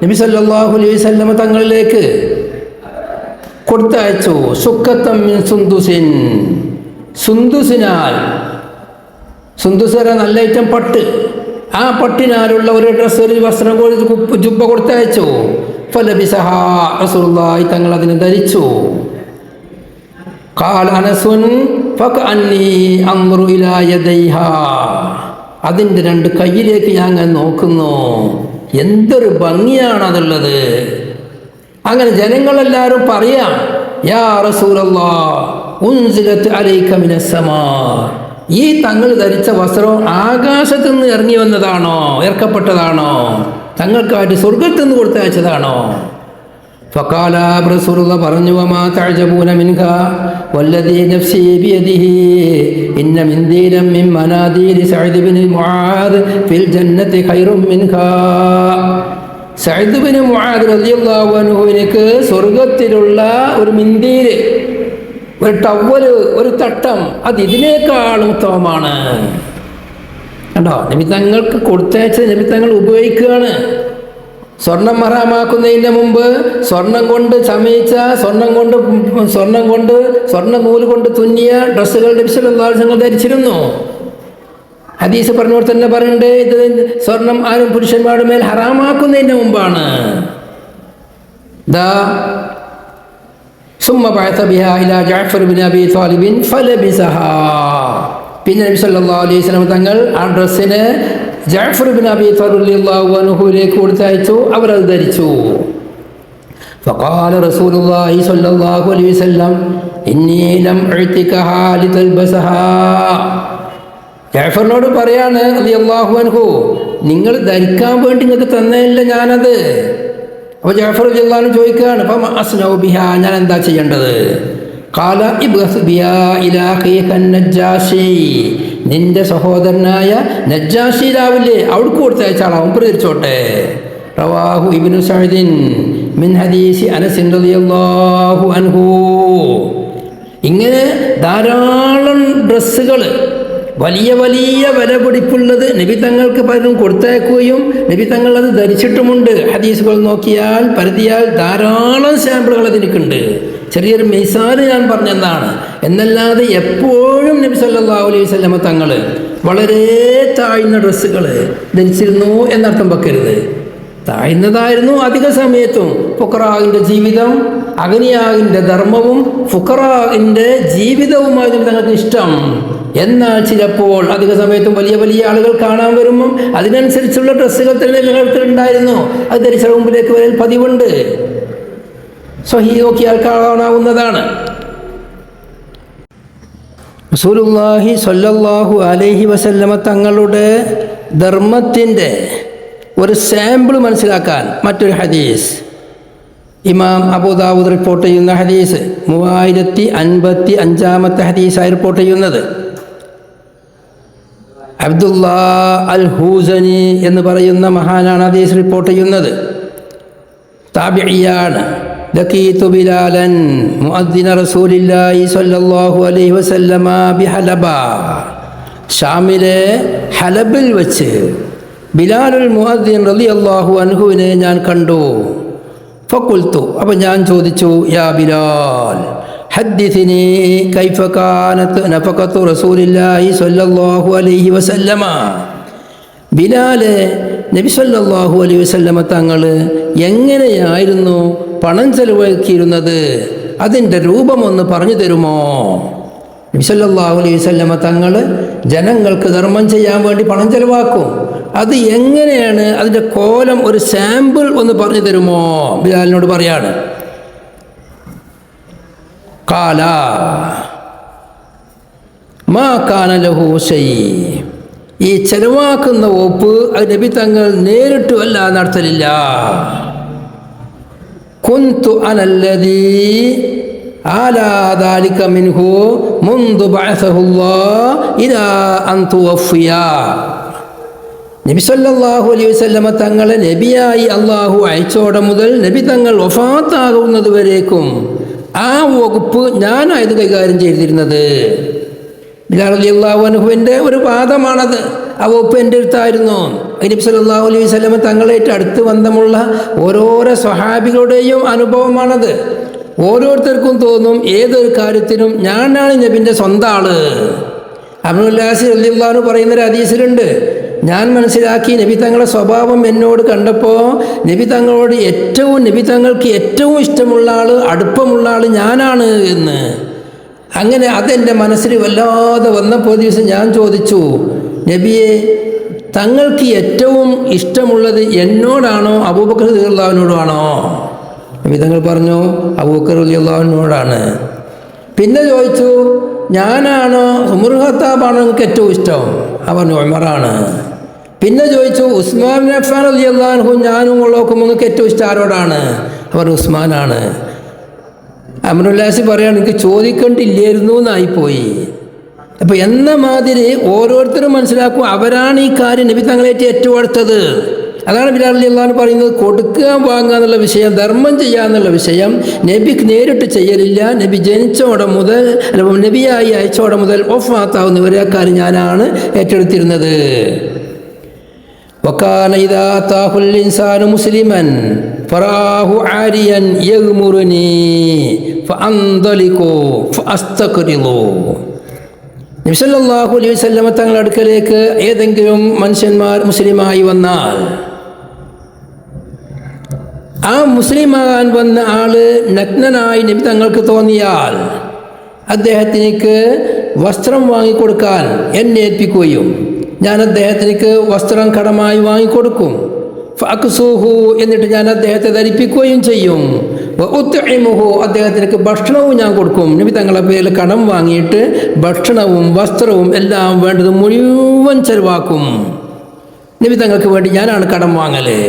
നബി സല്ലല്ലാഹു അലൈഹി വസല്ലം തങ്ങളിലേക്ക് കൊടുത്തയച്ചു സുക്കത്തം മിൻ സുന്ദുസിൻ, സുന്ദുസിനാൽ, സുന്ദുസ് നല്ല ഐറ്റം പട്ട്, ആ പട്ടിനാലുള്ള ഒരു ഡ്രസ്സ്, ഒരു വസ്ത്രം, ജുബ്ബ കൊടുത്തയച്ചു. ഫലബിസഹ, റസൂലുള്ളാഹി തങ്ങൾ അതിനെ ധരിച്ചു. ഖാല അനസുൻ ഫകഅന്നി അൻദുറു ഇലാ യദൈഹാ, അതിൻ്റെ 2 കൈയിലേക്ക് ഞാൻ നോക്കുന്നു, എന്തൊരു ഭംഗിയാണ് അതുള്ളത്. അങ്ങനെ ജനങ്ങളെല്ലാവരും പറയാം, യാ റസൂലല്ലാഹ് ഉൻസിലത് അലൈക മിനസ് സമാ, ഈ തങ്ങൾ ധരിച്ച വസ്ത്രം ആകാശത്തു നിന്ന് ഇറങ്ങി വന്നതാണോ, ഇറക്കപ്പെട്ടതാണോ, തങ്ങൾക്കായിട്ട് സ്വർഗത്തു നിന്ന് കൊടുത്തയച്ചതാണോ? ഫഖാല, റസൂലുള്ളാഹി പറഞ്ഞു, വമാ തഅജബൂന മിൻഹാ വല്ലദീ നഫ്സി ബിയദിഹി ഇന്ന മിൻ ദീനം മിൻ മനാദീർ സഅദ് ഇബ്നു മുആദ് ഫിൽ ജന്നത്തി ഖൈറും മിൻഹാ. സഅദ് ഇബ്നു മുആദ് റളിയല്ലാഹു അൻഹുവിനക്ക് സ്വർഗത്തിലുള്ള ഒരു മിന്ദീര്, ഒരു ടവല്, ഒരു തട്ടം, അത് ഇതിനേക്കാൾ ഉത്തമമാണ്. കണ്ടോ, നബി തങ്ങൾക്ക് കൊടുത്തയച്ച നബി തങ്ങൾ ഉപയോഗിക്കുകയാണ്. സ്വർണം ഹറാമാക്കുന്നതിൻ്റെ മുമ്പ് സ്വർണം കൊണ്ട് ചമയിച്ച, സ്വർണ്ണ നൂല് കൊണ്ട് തുന്നിയ ഡ്രസ്സുകൾ നബി സല്ലല്ലാഹു അലൈഹി വസല്ലം ധരിച്ചിരുന്നു. ഹദീസ് പറഞ്ഞോട് തന്നെ പറയുന്നുണ്ട്, ഇത് സ്വർണം ആരും പുരുഷന്മാരുടെ മേൽ ഹറാമാക്കുന്നതിന് മുമ്പാണ്. പിന്നെ നബി സല്ലല്ലാഹു അലൈഹി വസല്ലം തങ്ങൾ ആ ഡ്രസ്സിന് ജഅഫർ ഇബ്നു അബീ ത്വാലിബ് റളിയല്ലാഹു അൻഹുവിലേക്ക് കൊടുത്തയച്ചു. അവരത് ധരിച്ചു. فقال رسول الله صلى الله عليه وسلم إني لم أعتكها لتلبسها. ജഅഫറിനോട് പറയാണ് റളിയല്ലാഹു അൻഹു, നിങ്ങൾ ധരിക്കാൻ വേണ്ടി നിങ്ങൾക്ക് തന്നതല്ല ഞാനത്. അപ്പോൾ ജഅഫർ റളിയല്ലാഹു അൻഹു ചോദിക്കുകയാണ്, ഫമ അസ്നഉ ബിഹാ, ഞാൻ എന്താ ചെയ്യേണ്ടത്? ഖാല ഇബ്ഗസ് ബിഹാ ഇലാ അഖീക നജ്ജാശി, നിന്റെ സഹോദരനായ നജ്ജാശി രാവിലെ അവിടേക്ക് കൊടുത്തയച്ചാളാ, അവൻ പ്രതിരിച്ചോട്ടെ. റവാഹു ഇബ്നു സഅദിൻ മിൻ ഹദീസി അനസ് റളിയല്ലാഹു അൻഹു. ഇങ്ങനെ ധാരാളം ഡ്രസ്സുകൾ വലിയ വലിയ വില പിടിപ്പുള്ളത് നബി തങ്ങൾക്ക് പലരും കൊടുത്തയക്കുകയും നബി തങ്ങൾ അത് ധരിച്ചിട്ടുമുണ്ട്. ഹദീസുകൾ നോക്കിയാൽ പരതിയാൽ ധാരാളം സാമ്പിളുകൾ അതിനിക്കുണ്ട്. ചെറിയൊരു മിസാല് ഞാൻ പറഞ്ഞതാണ് എന്നല്ലാതെ എപ്പോഴും നബി സല്ലല്ലാഹു അലൈഹി വസല്ലമ തങ്ങൾ വളരെ താഴ്ന്ന ഡ്രസ്സുകൾ ധരിച്ചിരുന്നു എന്നർത്ഥം വെക്കരുത്. താഴ്ന്നതായിരുന്നു അധിക സമയത്തും. ഫുഖറാഇന്റെ ജീവിതം, അഗ്നിയാവിൻ്റെ ധർമ്മവും ഫുഖറാഇന്റെ ജീവിതവുമായിരുന്നു തങ്ങൾക്ക് ഇഷ്ടം. എന്നാൽ ചിലപ്പോൾ അധിക സമയത്തും വലിയ വലിയ ആളുകൾ കാണാൻ വരുമ്പം അതിനനുസരിച്ചുള്ള ഡ്രസ്സുകൾ തന്നെ നിലനിർത്തിയിട്ടുണ്ടായിരുന്നു. അത് ധരിച്ച മുമ്പിലേക്ക് വരാൻ പതിവുണ്ട്. സ്വഹീഹ് നോക്കിയാൽ കാണാവുന്നതാണ്. റസൂലുള്ളാഹി സ്വല്ലല്ലാഹു അലൈഹി വസല്ലമ തങ്ങളുടെ ധർമ്മത്തിൻ്റെ ഒരു സാമ്പിൾ മനസ്സിലാക്കാൻ മറ്റൊരു ഹദീസ് ഇമാം അബൂദാവൂദ് റിപ്പോർട്ട് ചെയ്യുന്ന ഹദീസ് 3055 ഹദീസായി റിപ്പോർട്ട് ചെയ്യുന്നത്. അബ്ദുല്ലാ അൽ ഹൂസനി എന്ന് പറയുന്ന മഹാനാണ് ഹദീസ് റിപ്പോർട്ട് ചെയ്യുന്നത്. താബിഇയാണ്. ലഖീതു ബിലാലൻ മുഅദ്ദിന റസൂലില്ലാഹി സ്വല്ലല്ലാഹു അലൈഹി വസല്ലമ ബിഹലബ, ഷാമിലെ ഹലബിൽ വെച്ച് ബിലാലുൽ മുഅദ്ദിൻ റളിയല്ലാഹു അൻഹുവിനെ ഞാൻ കണ്ടു. ഫഖുൽതു, അപ്പോൾ ഞാൻ ചോദിച്ചു, യാ ബിലാൽ ഹദ്ദിഥിനി കൈഫ കാനത് നഫഖത്തു റസൂലില്ലാഹി സ്വല്ലല്ലാഹു അലൈഹി വസല്ലമ. ബിലാലെ, നബി സല്ലല്ലാഹു അലൈഹി വസല്ലമ തങ്ങൾ എങ്ങനെയായിരുന്നു പണം ചെലവാക്കിയിരുന്നത്? അതിൻ്റെ രൂപമൊന്ന് പറഞ്ഞു തരുമോ? നബി സല്ലല്ലാഹു അലൈഹി വസല്ലമ തങ്ങൾ ജനങ്ങൾക്ക് ധർമ്മം ചെയ്യാൻ വേണ്ടി പണം ചെലവാക്കും. അത് എങ്ങനെയാണ്, അതിൻ്റെ കോലം ഒരു സാമ്പിൾ ഒന്ന് പറഞ്ഞു തരുമോ? ബിലാലിനോട് പറയാണ്. ഖാല മാ കാന ലഹു ശൈ, ഈ ചെലവാക്കുന്ന വകുപ്പ് അത് നബി തങ്ങൾ നേരിട്ട് വല്ല നടത്തലില്ല. കുന്തു അനല്ലദീ ആലാ ദാലിക മിൻഹു മുൻദു ബഅസഹുല്ലാഹ് ഇലാ അൻ തുവഫിയ. നബി സല്ലല്ലാഹു അലൈഹി വസല്ലമ തങ്ങളെ നബിയായി അള്ളാഹു അയച്ചോടെ മുതൽ നബി തങ്ങൾ വഫാത്താകുന്നത് വരേക്കും ആ വകുപ്പ് ഞാനായത് കൈകാര്യം ചെയ്തിരുന്നത്. ബിലാൽ റളിയല്ലാഹു അൻഹുവിൻ്റെ ഒരു വാദമാണത്. ആ വകുപ്പ് എൻ്റെ അടുത്തായിരുന്നു. നബി സല്ലല്ലാഹു അലൈഹി വസല്ലമ തങ്ങളായിട്ട് അടുത്ത് ബന്ധമുള്ള ഓരോരോ സ്വഹാബികളുടെയും അനുഭവമാണത്. ഓരോരുത്തർക്കും തോന്നും ഏതൊരു കാര്യത്തിനും ഞാനാണ് നബിൻ്റെ സ്വന്തം ആള്. അബ്ദുല്ലാഹി റളിയല്ലാഹു അൻഹു പറയുന്നൊരു ഹദീസിലുണ്ട്, ഞാൻ മനസ്സിലാക്കി നബി തങ്ങളുടെ സ്വഭാവം എന്നോട് കണ്ടപ്പോൾ നബി തങ്ങൾക്ക് ഏറ്റവും ഇഷ്ടമുള്ള ആൾ, അടുപ്പമുള്ള ആൾ ഞാനാണ് എന്ന്. അങ്ങനെ അതെൻ്റെ മനസ്സിൽ വല്ലാതെ വന്നപ്പോൾ ദിവസം ഞാൻ ചോദിച്ചു, നബിയെ, തങ്ങൾക്ക് ഏറ്റവും ഇഷ്ടമുള്ളത് എന്നോടാണോ അബൂബക്കർ റളിയല്ലാഹുവിനോടാണോ? നബി തങ്ങൾ പറഞ്ഞു, അബൂബക്കർ റളിയല്ലാഹുവിനോടാണ്. പിന്നെ ചോദിച്ചു, ഞാനാണോ ഉമർ ഖത്താബാണോ നിങ്ങൾക്ക് ഏറ്റവും ഇഷ്ടം? അവർ പറഞ്ഞു, ഉമറാണ്. പിന്നെ ചോദിച്ചു, ഉസ്മാൻ ബിൻ അഫ്ഫാൻ റളിയല്ലാഹു അൻഹു ഞാനും ഉള്ളോക്കും നിങ്ങൾക്ക് ഏറ്റവും ഇഷ്ടം ആരോടാണ്? അവർ ഉസ്മാനാണ്. അമ്രുല്ലാസി പറയാണ്, എനിക്ക് ചോദിക്കേണ്ടില്ലായിരുന്നു എന്നായിപ്പോയി. അപ്പോൾ എന്ന മാതിരി ഓരോരുത്തരും മനസ്സിലാക്കും അവരാണ് ഈ കാര്യം നബി തങ്ങളേറ്റ് ഏറ്റവും അടുത്തത്. അതാണ് ബിലാൽ റളിയല്ലാഹു അൻഹു പറയുന്നത്, കൊടുക്കുക വാങ്ങുക എന്നുള്ള വിഷയം, ധർമ്മം ചെയ്യുക എന്നുള്ള വിഷയം നബിക്ക് നേരിട്ട് ചെയ്യലില്ല. നബി ജനിച്ചോടെ മുതൽ, നബിയായി അയച്ചോടെ മുതൽ വഫാത്താവുന്നവരെ ആ കാര്യം ഞാനാണ് ഏറ്റെടുത്തിരുന്നത്. വകാന ഇദാ അതാഹുൽ ഇൻസാനു മുസ്ലിമൻ ഫറാഹു ആരിയൻ യഗ്മുറുനി ഫഅൻദലികു ഫഅസ്തഖ്രിളു. നബി സല്ലല്ലാഹു അലൈഹി വസല്ലമ തങ്ങളുടെ അടുക്കലേക്ക് ഏതെങ്കിലും മനുഷ്യന്മാർ മുസ്ലിമായി വന്നാൽ ആ മുസ്ലിമാകാൻ വന്ന ആള് നഗ്നനായി നബി തങ്ങൾക്ക് തോന്നിയാൽ അദ്ദേഹത്തിനേക്ക് വസ്ത്രം വാങ്ങിക്കൊടുക്കാൻ എന്നെ ഏൽപ്പിക്കുകയും ഞാൻ അദ്ദേഹത്തിനേക്ക് വസ്ത്രം കടമായി വാങ്ങിക്കൊടുക്കും. ഫഅക്സുഹു, എന്നിട്ട് ഞാൻ അദ്ദേഹത്തെ ധരിപ്പിക്കുകയും ചെയ്യും. വഉത്ഇമുഹു, അദ്ദേഹത്തിനേക്ക് ഭക്ഷണവും ഞാൻ കൊടുക്കും. നബി തങ്ങളുടെ പേരിൽ കടം വാങ്ങിയിട്ട് ഭക്ഷണവും വസ്ത്രവും എല്ലാം വേണ്ടത് മുഴുവൻ ചെലവാക്കും. നബി തങ്ങൾക്ക് വേണ്ടി ഞാനാണ് കടം വാങ്ങല്.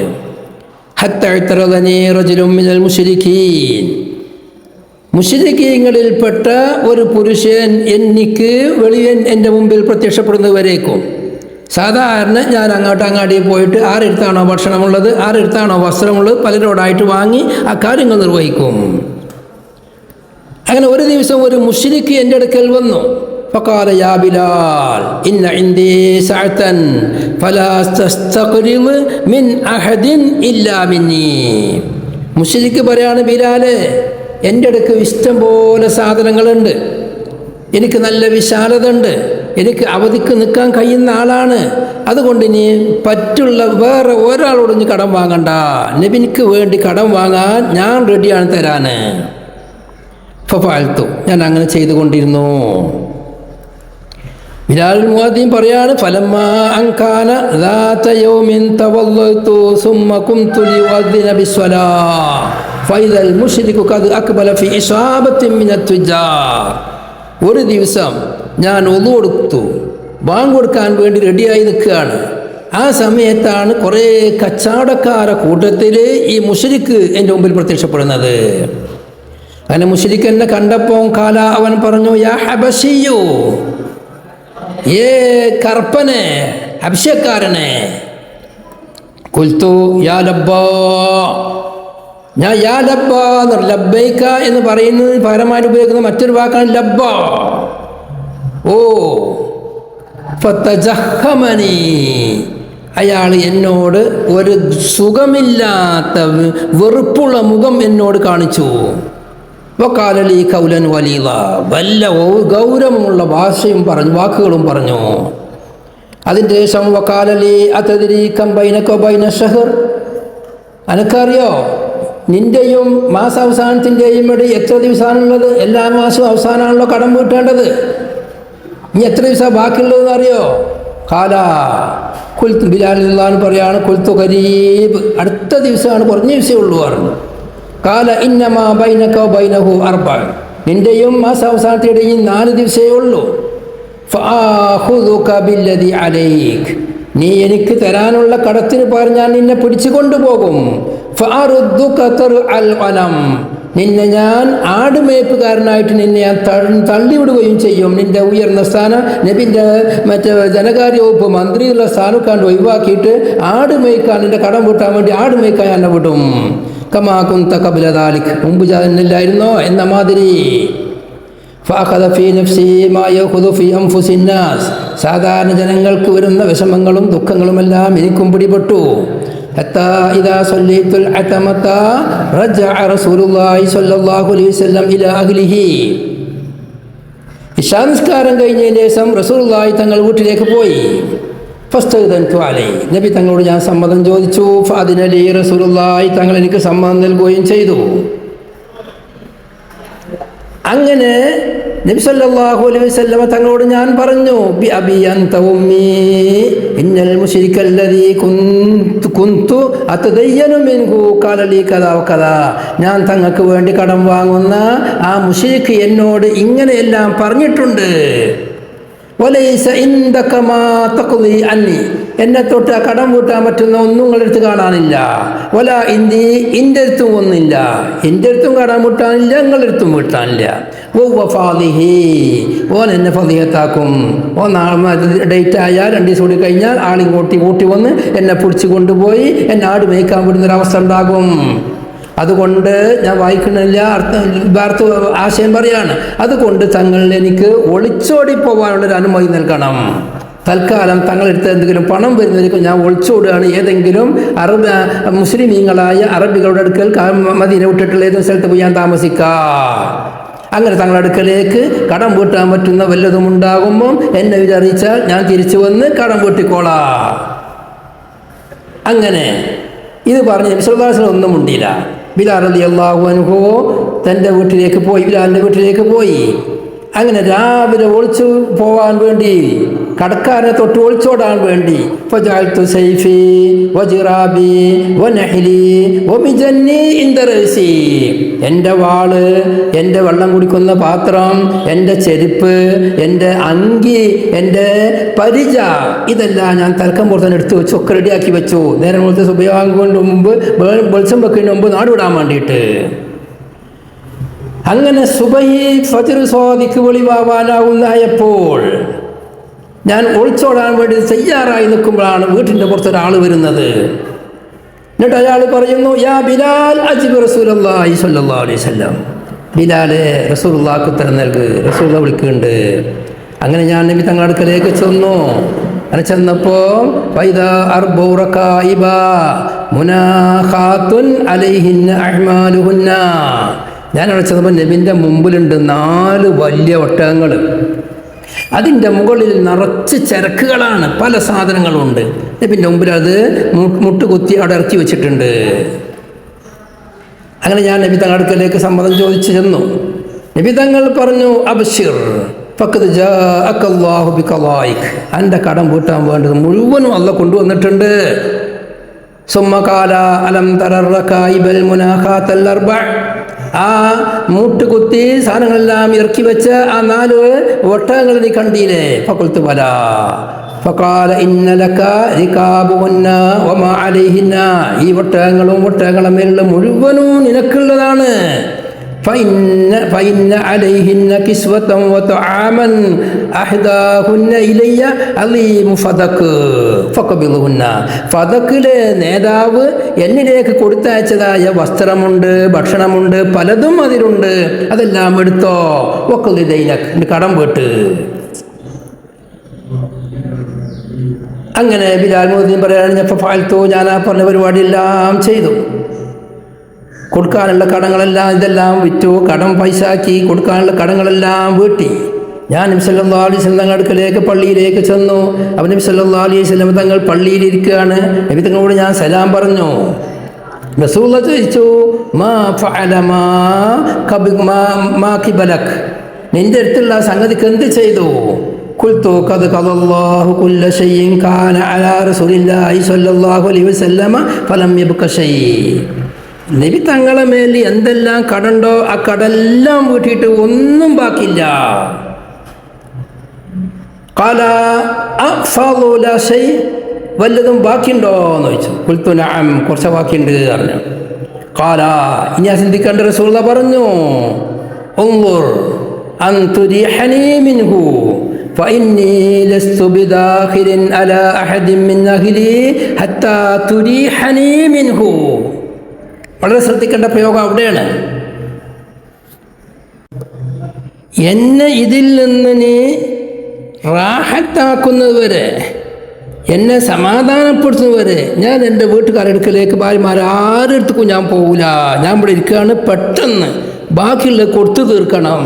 ഹത്താ ഇഅ്തറദനി റജുലുൻ മിനൽ മുശ്രികീൻ, മുശ്രികീങ്ങളിൽപ്പെട്ട ഒരു പുരുഷൻ എനിക്ക് എൻ്റെ മുമ്പിൽ പ്രത്യക്ഷപ്പെടുന്നവരേക്കും. സാധാരണ ഞാൻ അങ്ങാടി പോയിട്ട് ആരെടുത്താണോ ഭക്ഷണമുള്ളത്, ആരെടുത്താണോ വസ്ത്രമുള്ളത്, പലരോടായിട്ട് വാങ്ങി ആ കാര്യങ്ങൾ നിർവഹിക്കും. അങ്ങനെ ഒരു ദിവസം ഒരു മുശ്രിക്ക് എൻ്റെ അടുക്കൽ വന്നു. ഫഖാല യാ ബിലാൽ ഇന്ന ഇൻദീ സഅതൻ ഫലാ തസ്തഖ്രിദ് മിൻ അഹദിൻ ഇല്ലാ മിന്നി. മുശ്രിക്ക് പറയാണ്, ബിലാലെ, എൻ്റെ അടുക്ക് ഇഷ്ടം പോലെ സാധനങ്ങളുണ്ട്, എനിക്ക് നല്ല വിശാലത ഉണ്ട്, എനിക്ക് അവധിക്ക് നിൽക്കാൻ കഴിയുന്ന ആളാണ്, അതുകൊണ്ട് ഇനി പറ്റുള്ള വേറെ ഒരാളോട് ഇനി കടം വാങ്ങണ്ട, നബിക്ക് വേണ്ടി കടം വാങ്ങാൻ ഞാൻ റെഡിയാണ് തരാന്. ഫഅൽതു, ഞാൻ അങ്ങനെ ചെയ്തുകൊണ്ടിരുന്നു. ബിലാൽ മുഅദ്ദിൻ പറയാണ്, ഫലമ്മാ അൻകാന ദാത യൗമിൻ തവല്ലതു സുമ്മ ഖുംതു ലിയുഅദ്ദിന ബിസ്സലാ ഫൈദൽ മുശ്രികു ഖദ് അക്ബല ഫി ഇസാബത്തിൻ മിനത് തുജാർ. ഒരു ദിവസം ഞാൻ ഒളു കൊടുത്തു, ബാങ്ക് കൊടുക്കാൻ വേണ്ടി റെഡിയായി നിൽക്കുകയാണ്. ആ സമയത്താണ് കുറേ കച്ചവടക്കാരെ കൂട്ടത്തിൽ ഈ മുശ്രിക്ക് എൻ്റെ മുമ്പിൽ പ്രത്യക്ഷപ്പെടുന്നത്. അങ്ങനെ മുശ്രിക്ക് എന്നെ കണ്ടപ്പോൾ കാല അവൻ പറഞ്ഞു, യാ ഹബശിയോ, ഏ കർപ്പനെ, ഹബ്ശക്കാരനെ. കുൽത്തു യാ ലബ്ബാ, ഞാൻ യാ ലബ്ബ ലബ്ബൈക എന്ന് പറയുന്നത് പകരമായിട്ട് ഉപയോഗിക്കുന്ന മറ്റൊരു വാക്കാണ് ലബ്ബ. ഓ ഫതജഹമനി, അയാൾ എന്നോട് ഒരു സുഖമില്ലാത്ത വെറുപ്പുള്ള മുഖം എന്നോട് കാണിച്ചു. വഖാലലി ഖൗലൻ വലീദ, വല്ല ഗൗരവമുള്ള ഭാഷയും പറഞ്ഞു, വാക്കുകളും പറഞ്ഞു. അതിൻ്റെ ശേഷം വഖാലലി അതദ്രി കം ബൈനക വബൈന ശഹർ, അനക്കറിയോ നിൻ്റെയും മാസാവസാനത്തിൻ്റെയും ഇടയിൽ എത്ര ദിവസമാണുള്ളത്? എല്ലാ മാസവും അവസാനമാണല്ലോ കടം വീട്ടേണ്ടത്. ഇനി എത്ര ദിവസം ബാക്കിയുള്ളതെന്ന് അറിയോ? കാല കുൽത്തു, ബിലാൽ റളിയല്ലാഹു പറയാണ്, കുൽത്തു ഖരീബ്, അടുത്ത ദിവസമാണ്, കുറഞ്ഞ ദിവസമേ ഉള്ളൂ പറഞ്ഞു. കാല ഇന്നമാ ബൈനക വബൈനഹു അർബഅ, നിൻ്റെയും മാസാവസാനത്തിനിടയിൽ 4 ദിവസമേ ഉള്ളൂ. ഫആഖുദുക ബില്ലദി അലൈക്, നീ എനിക്ക് തരാനുള്ള കടത്തിന് പകരം ഞാൻ നിന്നെ പിടിച്ചു കൊണ്ടുപോകും. ഫഅറുദ്ദുക തർഅൽ ഖനം, നിന്നെ ഞാൻ ആടുമേപ്പുകാരനായിട്ട് നിന്നെ ഞാൻ തള്ളിവിടുകയും ചെയ്യും. നിന്റെ ഉയർന്ന സ്ഥാനം, നബിൻ്റെ മറ്റേ ധനകാര്യ വകുപ്പ് മന്ത്രിയുള്ള സ്ഥാനക്കാണ്ട് ഒഴിവാക്കിയിട്ട് ആടുമേയ്ക്കാൻ, നിന്റെ കടം വീട്ടാൻ വേണ്ടി ആടുമേയ്ക്കാൻ എന്നെ വിടും. കമാ കുന്ത ഖബ്ല ദാലിക്, മുമ്പ് ജാനില്ലായിരുന്നോ എന്ന മാതിരി. ഫഅഖദ ഫീ നഫ്സി മാ യഖുദു ഫീ അൻഫുസിൻ നാസ്, സാധാരണ ജനങ്ങൾക്ക് വരുന്ന വിഷമങ്ങളും ദുഃഖങ്ങളുമെല്ലാം എനിക്കും പിടിപെട്ടു. ഹത്താ ഇദാ സല്ലൈതുൽ അതമത റജഅ റസൂലുള്ളാഹി സ്വല്ലല്ലാഹു അലൈഹി വസല്ലം ഇലാ അഹ്ലിഹി, ഇശാ നിസ്കാരം കഴിഞ്ഞതിന് ശേഷം റസൂലുള്ളാഹി തങ്ങൾ വീട്ടിലേക്ക് പോയി. ഫസ്തഅദൻതു അലൈഹി, നബി തങ്ങളോട് ഞാൻ സമ്മതം ചോദിച്ചു. ഫഅദിന ലി റസൂലുള്ളാഹി, തങ്ങൾ എനിക്ക് സമ്മതം നൽകുകയും ചെയ്തു. അങ്ങനെ നബി സല്ലല്ലാഹു അലൈഹി വസല്ലമ തങ്ങളോട് ഞാൻ പറഞ്ഞു, ബി അബി അൻത ഉമ്മി ഇന്നൽ മുശ്രിക്കല്ലദീ കുന്തു അതദയ്യനു മിൻഹു ഖാല ലീ കദാ വകദാ, ഞാൻ തങ്ങൾക്ക് വേണ്ടി കടം വാങ്ങുന്ന ആ മുശ്രിക്ക് എന്നോട് ഇങ്ങനെയെല്ലാം പറഞ്ഞിട്ടുണ്ട്. വലൈസ ഇൻദക മാ തഖ്ദി അന്നി, എന്നെ തൊട്ട് ആ കടം വീട്ടാൻ പറ്റുന്ന ഒന്നും നിങ്ങളുടെ അടുത്ത് കാണാനില്ല. വല ഇന്ദി, എൻ്റെ അടുത്തും ഒന്നില്ല, എൻ്റെ അടുത്തും കടം വീട്ടാനില്ല, നിങ്ങളുടെ അടുത്തും വീട്ടാനില്ല. ഓൻ എന്നെ ഫദിഹത്താക്കും. ഓൻ നാളെ ഡേറ്റ് ആയാൽ 2 ദിവസം കൂടി കഴിഞ്ഞാൽ ആളിങ്ങോട്ടി കൂട്ടി വന്ന് എന്നെ പിടിച്ചു കൊണ്ടുപോയി എന്നെ ആട് മേയ്ക്കാൻ വിടുന്നൊരവസ്ഥ ഉണ്ടാകും. അതുകൊണ്ട് ഞാൻ വായിക്കണില്ല, അർത്ഥ ആശയം പറയാണ്. അതുകൊണ്ട് തങ്ങൾ എനിക്ക് ഒളിച്ചോടി പോകാനുള്ളൊരു അനുമതി നൽകണം. തൽക്കാലം തങ്ങളെടുത്ത് എന്തെങ്കിലും പണം വരുന്നതിലേക്ക് ഞാൻ ഒളിച്ചോടുകയാണ്. ഏതെങ്കിലും മുസ്ലിമീങ്ങളായ അറബികളുടെ അടുക്കൽ മദീന വിട്ടിട്ടുള്ള ഏതെങ്കിലും സ്ഥലത്ത് പോയി ഞാൻ താമസിക്കാം. അങ്ങനെ തങ്ങളുടെ അടുക്കലേക്ക് കടം വീട്ടാൻ പറ്റുന്ന വല്ലതും ഉണ്ടാകുമ്പം എന്നെ വിചാരിച്ചാൽ ഞാൻ തിരിച്ചു വന്ന് കടം വീട്ടിക്കോളാം. അങ്ങനെ ഇത് പറഞ്ഞ് നബി സല്ലല്ലാഹു അലൈഹി വസല്ലം ഒന്നും മുണ്ടില്ല. ബിലാൽ റളിയല്ലാഹു അൻഹു തൻ്റെ വീട്ടിലേക്ക് പോയി, ബിലാലിൻ്റെ വീട്ടിലേക്ക് പോയി. അങ്ങനെ രാവിലെ ഒളിച്ചു പോവാൻ വേണ്ടി, കടക്കാരനെ തൊട്ട് ഒളിച്ചോടാൻ വേണ്ടി ഫജഅൽതു സൈഫി വജിറാബി വനഹ്ലി വമിജന്നി ഇൻദ റഅസി, എൻ്റെ വാള്, എൻ്റെ വെള്ളം കുടിക്കുന്ന പാത്രം, എൻ്റെ ചെരുപ്പ്, എൻ്റെ അങ്കി, എൻ്റെ പരിച, ഇതെല്ലാം ഞാൻ തലക്കം പുറത്തുനിന്ന് എടുത്തു വെച്ചു, ഒക്കെ റെഡിയാക്കി വെച്ചു. നേരം കൊടുത്ത് സുബഹിയാകുന്നതിന് മുമ്പ്, വെളിച്ചം വെക്കുന്നതിന് മുമ്പ് നാട് വിടാൻ വേണ്ടിയിട്ട്. അങ്ങനെ സുബഹി ഫജ്ർ സ്വാദിഖ് വെളിവാവാനാവുന്നതായപ്പോൾ ഞാൻ ഒളിച്ചോടാൻ വേണ്ടി തയ്യാറായി നിൽക്കുമ്പോഴാണ് വീട്ടിൻ്റെ പുറത്തൊരാൾ വരുന്നത്. എന്നിട്ട് അയാൾ പറയുന്നു, യാ ബിലാൽ അജിബ് റസൂലുള്ളാഹി സ്വല്ലല്ലാഹു അലൈഹി വസല്ലം, ബിലാലെ റസൂലുള്ളാഹിക്ക് ഉത്തരം നൽക്, റസൂലുള്ളാഹി വിളിക്കുന്നുണ്ട്. അങ്ങനെ ഞാൻ നബി തങ്ങളുടെ അടുക്കലേക്ക് ചെന്നു. അങ്ങനെ ചെന്നപ്പോൾ ഫൈദാ അർബഉ റകായിബ മുനാഖാത്തുൻ അലൈഹിന്ന അഹ്മാലുഹുന്ന, ഞാൻ അവിടെ ചെന്നപ്പോൾ നബിൻ്റെ മുമ്പിലുണ്ട് 4 വലിയ ഒട്ടകങ്ങൾ. അതിൻ്റെ മുകളിൽ നിറച്ച് ചരക്കുകളാണ്, പല സാധനങ്ങളുണ്ട്. നബിൻ്റെ മുമ്പിൽ അത് മുട്ടുകുത്തി അവിടെ ഇറക്കി വെച്ചിട്ടുണ്ട്. അങ്ങനെ ഞാൻ നബി തങ്ങളുടെ അടുക്കലേക്ക് സമ്മതം ചോദിച്ചു ചെന്നു. നബി തങ്ങൾ പറഞ്ഞു, അബ്ശിർ ഫഖദ് ജാഅക അല്ലാഹു ബിഖളായിക്, എൻ്റെ കടം വീട്ടാൻ വേണ്ടത് മുഴുവനും അല്ലാഹ് കൊണ്ടുവന്നിട്ടുണ്ട്. സുമ്മ ഖാല അലം തറ റകായിബൽ മുനാഖാത്തൽ അർബഅ, ആ മൂട്ടുകുത്തി സാധനങ്ങളെല്ലാം ഇറക്കി വെച്ച ആ 4 ഒട്ടകങ്ങൾ നീ കണ്ടീലേ? ഫഖുൽതു ബലാ ഫഖാല ഇന്ന ലക റികാബുഹുന്ന വമാ അലൈഹിന്ന, ഈ ഒട്ടകങ്ങളും ഒട്ടകങ്ങളുടെ മേലുള്ള മുഴുവനും നിനക്കുള്ളതാണ്. ഫഇന്ന അലൈഹിന്ന കിസ്വതൻ വതആമൻ അഹ്ദാഹുന്ന ഇലയ്യ അലീമു ഫദഖ് ഫഖബിലുഹുന്ന, ഫദഖിലെ നേതാവ് എന്നിലേക്ക് കൊടുത്തയച്ചതായ വസ്ത്രമുണ്ട്, ഭക്ഷണമുണ്ട്, പലതും അതിലുണ്ട്, അതെല്ലാം എടുത്തോ. വഖ്ലി ദൈനക്, കടം വീട്ട്. അങ്ങനെ ബിലാൽ മുഅദ്ദിൻ പറയുകയാണ്, ഫഅൽതു, ഞാൻ ആ പറഞ്ഞ പരിപാടിയെല്ലാം ചെയ്തു. കൊടുക്കാനുള്ള കടങ്ങളെല്ലാം ഇതെല്ലാം വിറ്റു, കടം പൈസാക്കി, കൊടുക്കാനുള്ള കടങ്ങളെല്ലാം വീട്ടി. ഞാൻ നബി സല്ലല്ലാഹു അലൈഹി വസല്ലം തങ്ങളുടെ അടുക്കലേക്ക് പള്ളിയിലേക്ക് ചെന്നു. അപ്പോൾ നബി സല്ലല്ലാഹു അലൈഹി വസല്ലം തങ്ങൾ പള്ളിയിലിരിക്കുകയാണ്. നബി തങ്ങളോട് ഞാൻ സലാം പറഞ്ഞു. റസൂലുള്ളാഹി ചോദിച്ചു, മാ ഫഅല മാ ഖിബലക്, നിന്റെ അടുത്തുള്ള സംഗതിക്ക് എന്ത് ചെയ്തു? ഖുൽതു ഖദ് ഖദല്ലാഹു കുല്ല ശൈഇൻ കാന അലാ റസൂലില്ലാഹി സ്വല്ലല്ലാഹു അലൈഹി വസല്ലം ഫലം യബ്ക ശൈ, നബി തങ്ങളെ മേൽ എന്തെല്ലാം കടണ്ടോ ആ കടെല്ലാം വീട്ടിയിട്ട് ഒന്നും ബാക്കിയില്ല. ഖാല അഫളു ലാ ശൈ, വല്ലതും ബാക്കിയുണ്ടോ എന്ന് ചോദിച്ചു. ഖുൽതു നഅം, കുറച്ച് ബാക്കിയുണ്ട് പറഞ്ഞു. ഖാല, ഇനി ആ ചിന്തിക്കേണ്ട റസൂലുള്ളാഹി പറഞ്ഞു, ഉൻദുർ അൻ തുരിഹനി മിൻഹു ഫഇന്നി ലസ്തു ബിദാഖിലിൻ അലാ അഹദിൻ മിൻ അഹ്ലി ഹത്താ തുരിഹനി മിൻഹു. വളരെ ശ്രദ്ധിക്കേണ്ട പ്രയോഗം അവിടെയാണ്. എന്നെ ഇതിൽ നിന്ന് നീ റാഹത്താക്കുന്നത് വരെ, എന്നെ സമാധാനപ്പെടുത്തുന്നവരെ ഞാൻ എൻ്റെ വീട്ടുകാരെടുക്കലേക്ക്, ഭാര്യമാരാരെടുത്തേക്കും ഞാൻ പോകില്ല. ഞാൻ ഇവിടെ ഇരിക്കുകയാണ്, പെട്ടെന്ന് ബാക്കിയുള്ള കൊടുത്തു തീർക്കണം.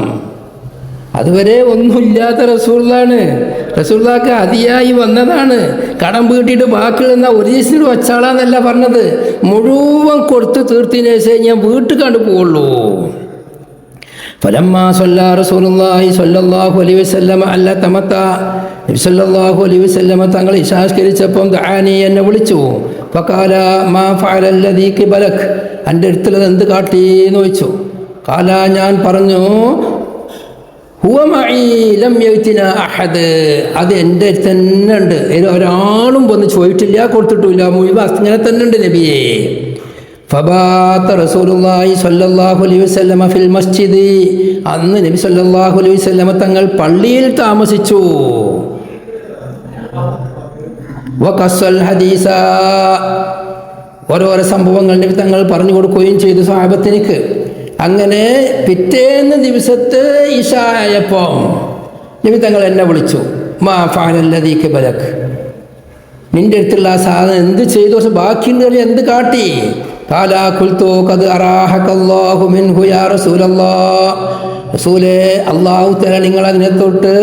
അതുവരെ ഒന്നുമില്ലാത്ത റസൂലുള്ളാഹിയാണ്. റസൂലുള്ളാഹിക്ക് അതിയായി വന്നതാണ്. കടം വീട്ടിയിട്ട് ബാക്കിയുള്ള ഒരു ദിവസം വച്ചാളാന്നല്ല പറഞ്ഞത്, മുഴുവൻ കൊടുത്ത് തീർത്തതിന് ശേഷം ഞാൻ വീട്ടിൽ കണ്ടു പോവുള്ളൂ. ഫലമ്മാ സ്വല്ലാ റസൂലുള്ളാഹി സ്വല്ലല്ലാഹു അലൈഹി വസല്ലമ അല്ല തമത്ത, നബി സല്ലല്ലാഹു അലൈഹി വസല്ലമ തങ്ങൾ ഇശാസ്കരിച്ചപ്പം ദഅാനി, എന്നെ വിളിച്ചു. ഫഖാല മാ ഫഅലല്ലദീ ഖിബലക്, എൻ്റെ അടുത്തുള്ളത് എന്ത് കാട്ടി എന്ന് ചോദിച്ചു. ഖാല, ഞാൻ പറഞ്ഞു, ഹുവ മഈ ലം യഅ്തിന അഹദ്, അത് എൻ്റെ അടുത്ത് തന്നെ ഉണ്ട്, ഒരാളും വന്ന് ചോദിച്ചിട്ടില്ല, കൊടുത്തിട്ടില്ല, മുഴുവൻ അങ്ങനെ തന്നെ ഉണ്ട് നബിയെ. ഫബാത റസൂലുള്ളാഹി സ്വല്ലല്ലാഹു അലൈഹി വസല്ലമ ഫിൽ മസ്ജിദി, അന്ന് നബി സ്വല്ലല്ലാഹു അലൈഹി വസല്ലമ തങ്ങൾ പള്ളിയിൽ താമസിച്ചു. വഖസ്സൽ ഹദീസ, ഓരോരോ സംഭവങ്ങൾ നബി തങ്ങൾ പറഞ്ഞു കൊടുക്കുകയും ചെയ്തു സ്വഹാബത്തിനിക്ക്. അങ്ങനെ പിറ്റേന്ന് ദിവസത്തെ ഇശാ ആയപ്പോൾ നബി തങ്ങൾ എന്നെ വിളിച്ചു. മാ ഫഅലല്ലദീ ഖിബലക്, നിന്റെ അടുത്തുള്ള ആ സാധനം എന്ത് ചെയ്തു, ബാക്കിയുണ്ട്, എന്ത് കാട്ടി? ഖാല ഖുൽതു ഖദ് അറാഹകല്ലാഹു മിൻഹു യാ റസൂലല്ലാഹ് റസൂലേ, അല്ലാഹു തആല നിങ്ങൾ അതിനെ തൊട്ട്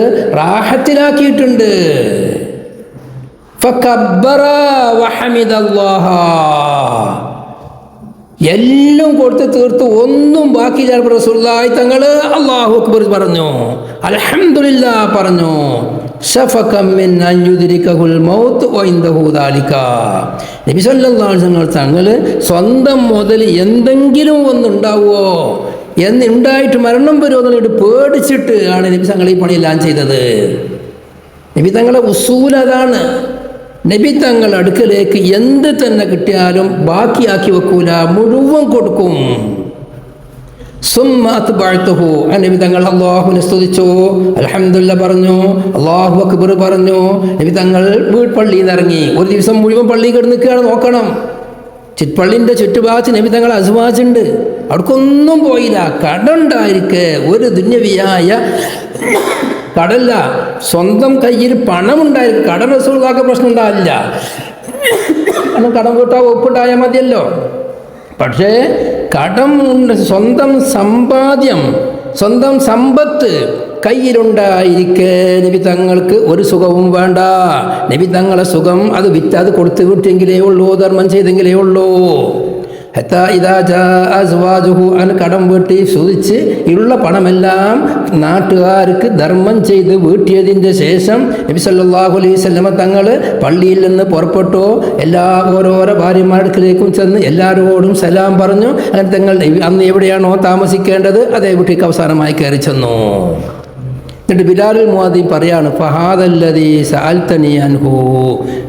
റാഹത്തിലാക്കിയിട്ടുണ്ട്. ഫകബ്ബറ വഹമിദല്ലാഹ, എല്ലാം കൊടുത്ത് തീർത്ത് ഒന്നും ബാക്കിയില്ല. റസൂലുള്ളാഹി തങ്ങൾ അല്ലാഹു അക്ബർ പറഞ്ഞു, അൽഹംദുലില്ലാഹ് പറഞ്ഞു. ശഫഖം മിൻ അൻ യുദ്രികഹുൽ മൗത്ത് വഇൻദഹു ദാലിക. നബി സല്ലല്ലാഹു അലൈഹി വസല്ലം തങ്ങൾ സ്വന്തം മുതൽ എന്തെങ്കിലും ഒന്നുണ്ടാവുമോ എന്നുണ്ടായിട്ട് മരണം വരുമോ എന്നുള്ളത് പേടിച്ചിട്ട് ആണ് നബി തങ്ങൾ ഈ പണിയെല്ലാം ചെയ്തത്. നബി തങ്ങളെ ഉസൂൽ അതാണ്. നബി തങ്ങൾ അടുക്കലേക്ക് എന്ത് തന്നെ കിട്ടിയാലും ബാക്കിയാക്കി വെക്കൂല, മുഴുവൻ കൊടുക്കും. നബി തങ്ങൾ അല്ലാഹുവിനെ സ്തുതിച്ചു, അൽഹംദുലില്ലാഹ് പറഞ്ഞു, അല്ലാഹു അക്ബർ പറഞ്ഞു. നബി തങ്ങൾ പള്ളിയിൽ നിന്ന് ഇറങ്ങി. ഒരു ദിവസം മുഴുവൻ പള്ളി കിടന്നിക്കുകയാണ്. നോക്കണം, പള്ളിൻ്റെ ചുറ്റുഭാഗത്ത് നബി തങ്ങൾ അസ്വാജുണ്ട്, അവർക്കൊന്നും പോയില്ല. കടണ്ടായിരിക്കെ ഒരു ദുന്യവിയായ കടല്ല, സ്വന്തം കയ്യിൽ പണമുണ്ടായിരിക്കും. കടം റസൂലുള്ളാഹിക്ക് പ്രശ്നം ഉണ്ടാവില്ല, കടം കൂട്ടാൻ ഒപ്പുണ്ടായാൽ മതിയല്ലോ. പക്ഷേ കടം, സ്വന്തം സമ്പാദ്യം, സ്വന്തം സമ്പത്ത് കയ്യിലുണ്ടായിരിക്കെ നബി തങ്ങൾക്ക് ഒരു സുഖവും വേണ്ട. നബി തങ്ങളെ സുഖം അത് വിറ്റ് അത് കൊടുത്തു വിട്ടെങ്കിലേ ഉള്ളൂ, ധർമ്മം ചെയ്തെങ്കിലേ ഉള്ളൂ. കടം വീട്ടി സുതിച്ച് ഉള്ള പണമെല്ലാം നാട്ടുകാർക്ക് ധർമ്മം ചെയ്ത് വീട്ടിയതിൻ്റെ ശേഷം നബി സല്ലല്ലാഹു അലൈഹി വസല്ലമ തങ്ങൾ പള്ളിയിൽ നിന്ന് പുറപ്പെട്ടു. ഓരോരോ ഭാര്യമാർക്കിലേക്കും ചെന്ന് എല്ലാവരോടും സലാം പറഞ്ഞു. അങ്ങനെ തങ്ങൾ അന്ന് എവിടെയാണോ താമസിക്കേണ്ടത് അതേ വീട്ടിലേക്ക് അവസാനമായി കയറി ചെന്നു. എന്നിട്ട് ബിലാലുൽ മുഅദ്ദിൻ പറയാണ്, ഫഹാദല്ലദീ സഅൽതനി അൻഹു,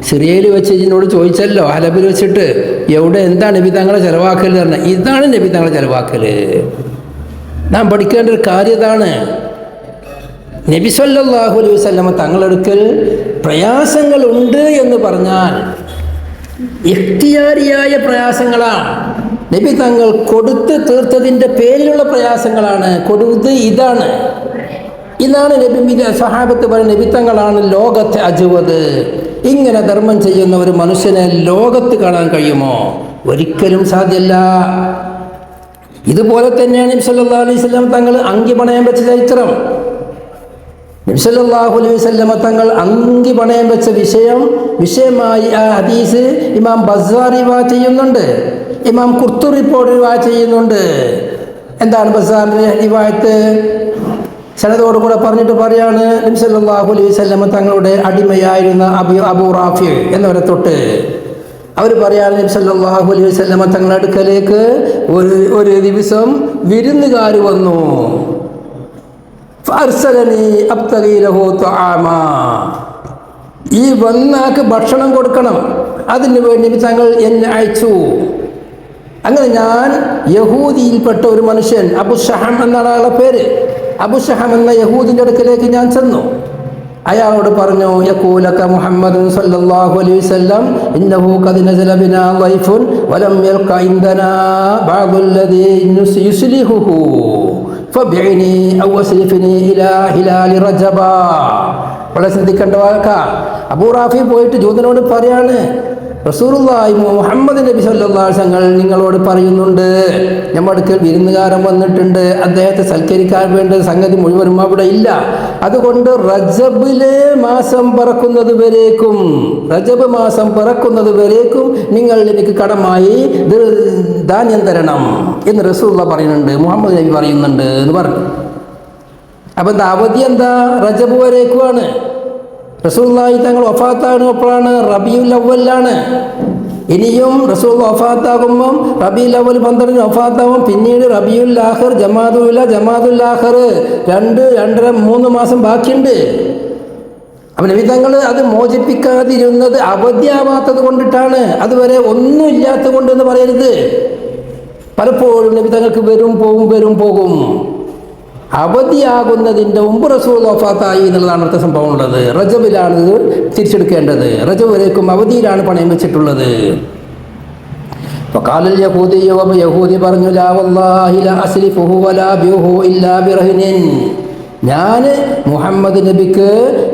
സിറിയയിൽ വെച്ച് ഇതിനോട് ചോദിച്ചല്ലോ, ഹലബിൽ വെച്ചിട്ട് എവിടെ എന്താണ് നബി തങ്ങളെ ചെലവാക്കൽ പറഞ്ഞത്? ഇതാണ് നബി തങ്ങളെ ചെലവാക്കൽ. നാം പഠിക്കേണ്ട ഒരു കാര്യം ഇതാണ്. നബി സല്ലല്ലാഹു അലൈഹി വസല്ലമ തങ്ങളെടുക്കൽ പ്രയാസങ്ങളുണ്ട് എന്ന് പറഞ്ഞാൽ ഇഖ്തിയാരിയായ പ്രയാസങ്ങളാണ്. നബി തങ്ങൾ കൊടുത്ത് തീർത്തതിൻ്റെ പേരിലുള്ള പ്രയാസങ്ങളാണ്. കൊടുത്ത് ഇതാണ് നബി സഹാബത്ത് പറയുന്ന നബി തങ്ങളാണ് ലോകത്തെ അജുവത്. ഇങ്ങനെ ധർമ്മം ചെയ്യുന്ന ഒരു മനുഷ്യനെ ലോകത്ത് കാണാൻ കഴിയുമോ? ഒരിക്കലും സാധ്യമല്ല. ഇതുപോലെ തന്നെയാണ് നബി സല്ലല്ലാഹു അലൈഹി വസല്ലം തങ്ങൾ അങ്കി പണയം വെച്ച ചരിത്രം. നബി സല്ലല്ലാഹു അലൈഹി വസല്ലം തങ്ങൾ അങ്കി പണയം വെച്ച വിഷയമായി ആ ഹദീസ് ഇമാം ബസ്സാർ റിവായത്ത് ചെയ്യുന്നുണ്ട്, ഇമാം ഖുർത്തുബി റിപ്പോർട്ട് റിവായത്ത് ചെയ്യുന്നുണ്ട്. എന്താണ് ബസ്സാറിന്റെ റിവായത്ത്? സനദോടുകൂടെ പറഞ്ഞിട്ട് പറയാണ്, നബി സല്ലല്ലാഹു അലൈഹി വസല്ലം തങ്ങളുടെ അടിമയായിരുന്ന അബൂ റാഫി എന്നവരെ തൊട്ട് അവർ പറയാണ്, നബി സല്ലല്ലാഹു അലൈഹി വസല്ലം തങ്ങളുടെ അടുക്കലേക്ക് ഒരു ദിവസം വിരുന്നുകാർ വന്നു. ഫഅർസലനി അബ്തഗി ലഹു തആമാ, ഈ വന്നാക്ക് ഭക്ഷണം കൊടുക്കണം, അതിന് വേണ്ടി നബി തങ്ങൾ എന്നെ അയച്ചു. അങ്ങനെ ഞാൻ യഹൂദിയിൽപ്പെട്ട ഒരു മനുഷ്യൻ, അബു ഷഹം എന്നാണ് അയാളുടെ പേര്, അബു ഷഹം എന്ന യഹൂദിൻ്റെ അടുക്കലേക്ക് ഞാൻ ചെന്നു. അയാളോട് പറഞ്ഞു, യഖൂലക മുഹമ്മദ് സല്ലല്ലാഹു അലൈഹി വസല്ലം ഇന്നഹു ഖദ് നസല ബിനാ ളൈഫുൻ വലം യൽഖ ഇൻദനാ ബഅദുല്ലദീ യുസ്ലിഹുഹു ഫബിഇനി ഔ അസ്രിഫ്നി ഇലാ ഹിലാലി റജബ. വളരെ ശ്രദ്ധിക്കേണ്ട വാക്കാ. അബൂ റാഫി പോയിട്ട് ജൂതനോട് പറയാണ്, റസൂലുള്ളാഹി മുഹമ്മദ് നബി സല്ലല്ലാഹു അലൈഹി വസല്ലം നിങ്ങളോട് പറയുന്നുണ്ട്, നമ്മുടെ അടുക്കൽ വിരുന്നുകാരൻ വന്നിട്ടുണ്ട്, അദ്ദേഹത്തെ സൽക്കരിക്കാൻ വേണ്ട സംഗതി മുഴുവനും അവിടെ ഇല്ല. അതുകൊണ്ട് റജബ് മാസം പിറക്കുന്നത് വരേക്കും നിങ്ങൾ എനിക്ക് കടമായി ധാന്യം തരണം എന്ന് റസൂലുള്ളാഹി പറയുന്നുണ്ട്, മുഹമ്മദ് നബി പറയുന്നുണ്ട് എന്ന് പറഞ്ഞു. അപ്പം എന്താ അവധി? എന്താ? റജബ് വരേക്കുമാണ്. റസൂലുള്ളാഹി തങ്ങൾ വഫാത്താകുന്ന എപ്പോഴാണ്? റബീഉൽ അവ്വലിലാണ്. ഇനിയും റസൂൽ വഫാത്താകുമ്പം റബീഉൽ അവ്വൽ 12 വഫാത്താകും. പിന്നീട് റബീഉൽ ആഖിർ, ജമാദുൽ ആഖിർ 2, 2.5, 3 മാസം ബാക്കിയുണ്ട്. അപ്പം നബി തങ്ങൾ അത് മോചിപ്പിക്കാതിരുന്നത് അവധിയാവാത്തത് കൊണ്ടിട്ടാണ്, അതുവരെ ഒന്നും ഇല്ലാത്തത് കൊണ്ടെന്ന് പറയരുത്. പലപ്പോഴും നബി തങ്ങൾക്ക് വരും പോകും. അവധിയാകുന്നതിൻ്റെ മുമ്പ് റസൂൽ വഫാത്തായി എന്നുള്ളതാണ് അടുത്ത സംഭവം ഉള്ളത്. റജബിലാണ് തിരിച്ചെടുക്കേണ്ടത്. റജബ് വരേക്കും അവധിയിലാണ് പണയം വെച്ചിട്ടുള്ളത്. യഹൂദി പറഞ്ഞു, ലാ വല്ലാഹി ലാ അസ്രിഫുഹു വലാ ബിഹു ഇല്ലാ ബിറഹിനിൻ, ഞാൻ മുഹമ്മദ് നബിക്ക്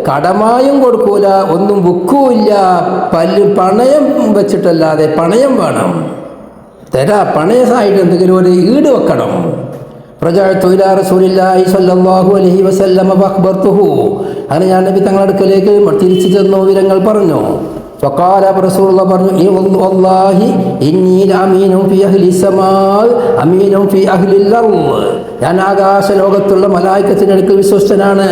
കടമായും കൊടുക്കൂല, ഒന്നും വിൽക്കൂല്ല, പണയം വെച്ചിട്ടല്ലാതെ. പണയം വേണം, പണയസായിട്ട് എന്തെങ്കിലും ഒരു ഈട് വെക്കണം. റജഅതു ഇലാ റസൂലില്ലാഹി സ്വല്ലല്ലാഹു അലൈഹി വസല്ലമ ഫഅഖ്ബർതുഹു. അങ്ങനെ ഞാൻ നബി തങ്ങളുടെ അടുക്കലേക്ക് തിരിച്ചു ചെന്നു, വിവരങ്ങൾ പറഞ്ഞു. ഫഖാല റസൂലുള്ളാഹി പറഞ്ഞു, വല്ലാഹി ഇന്നി ലഅമീനുൻ ഫീ അഹ്ലി സമാ അമീനുൻ ഫീ അഹ്ലിൽ അർദ്. ഞാൻ ആകാശ ലോകത്തുള്ള മലായികത്തിന്റെ അടുക്കൽ വിശ്വസ്തനാണ്,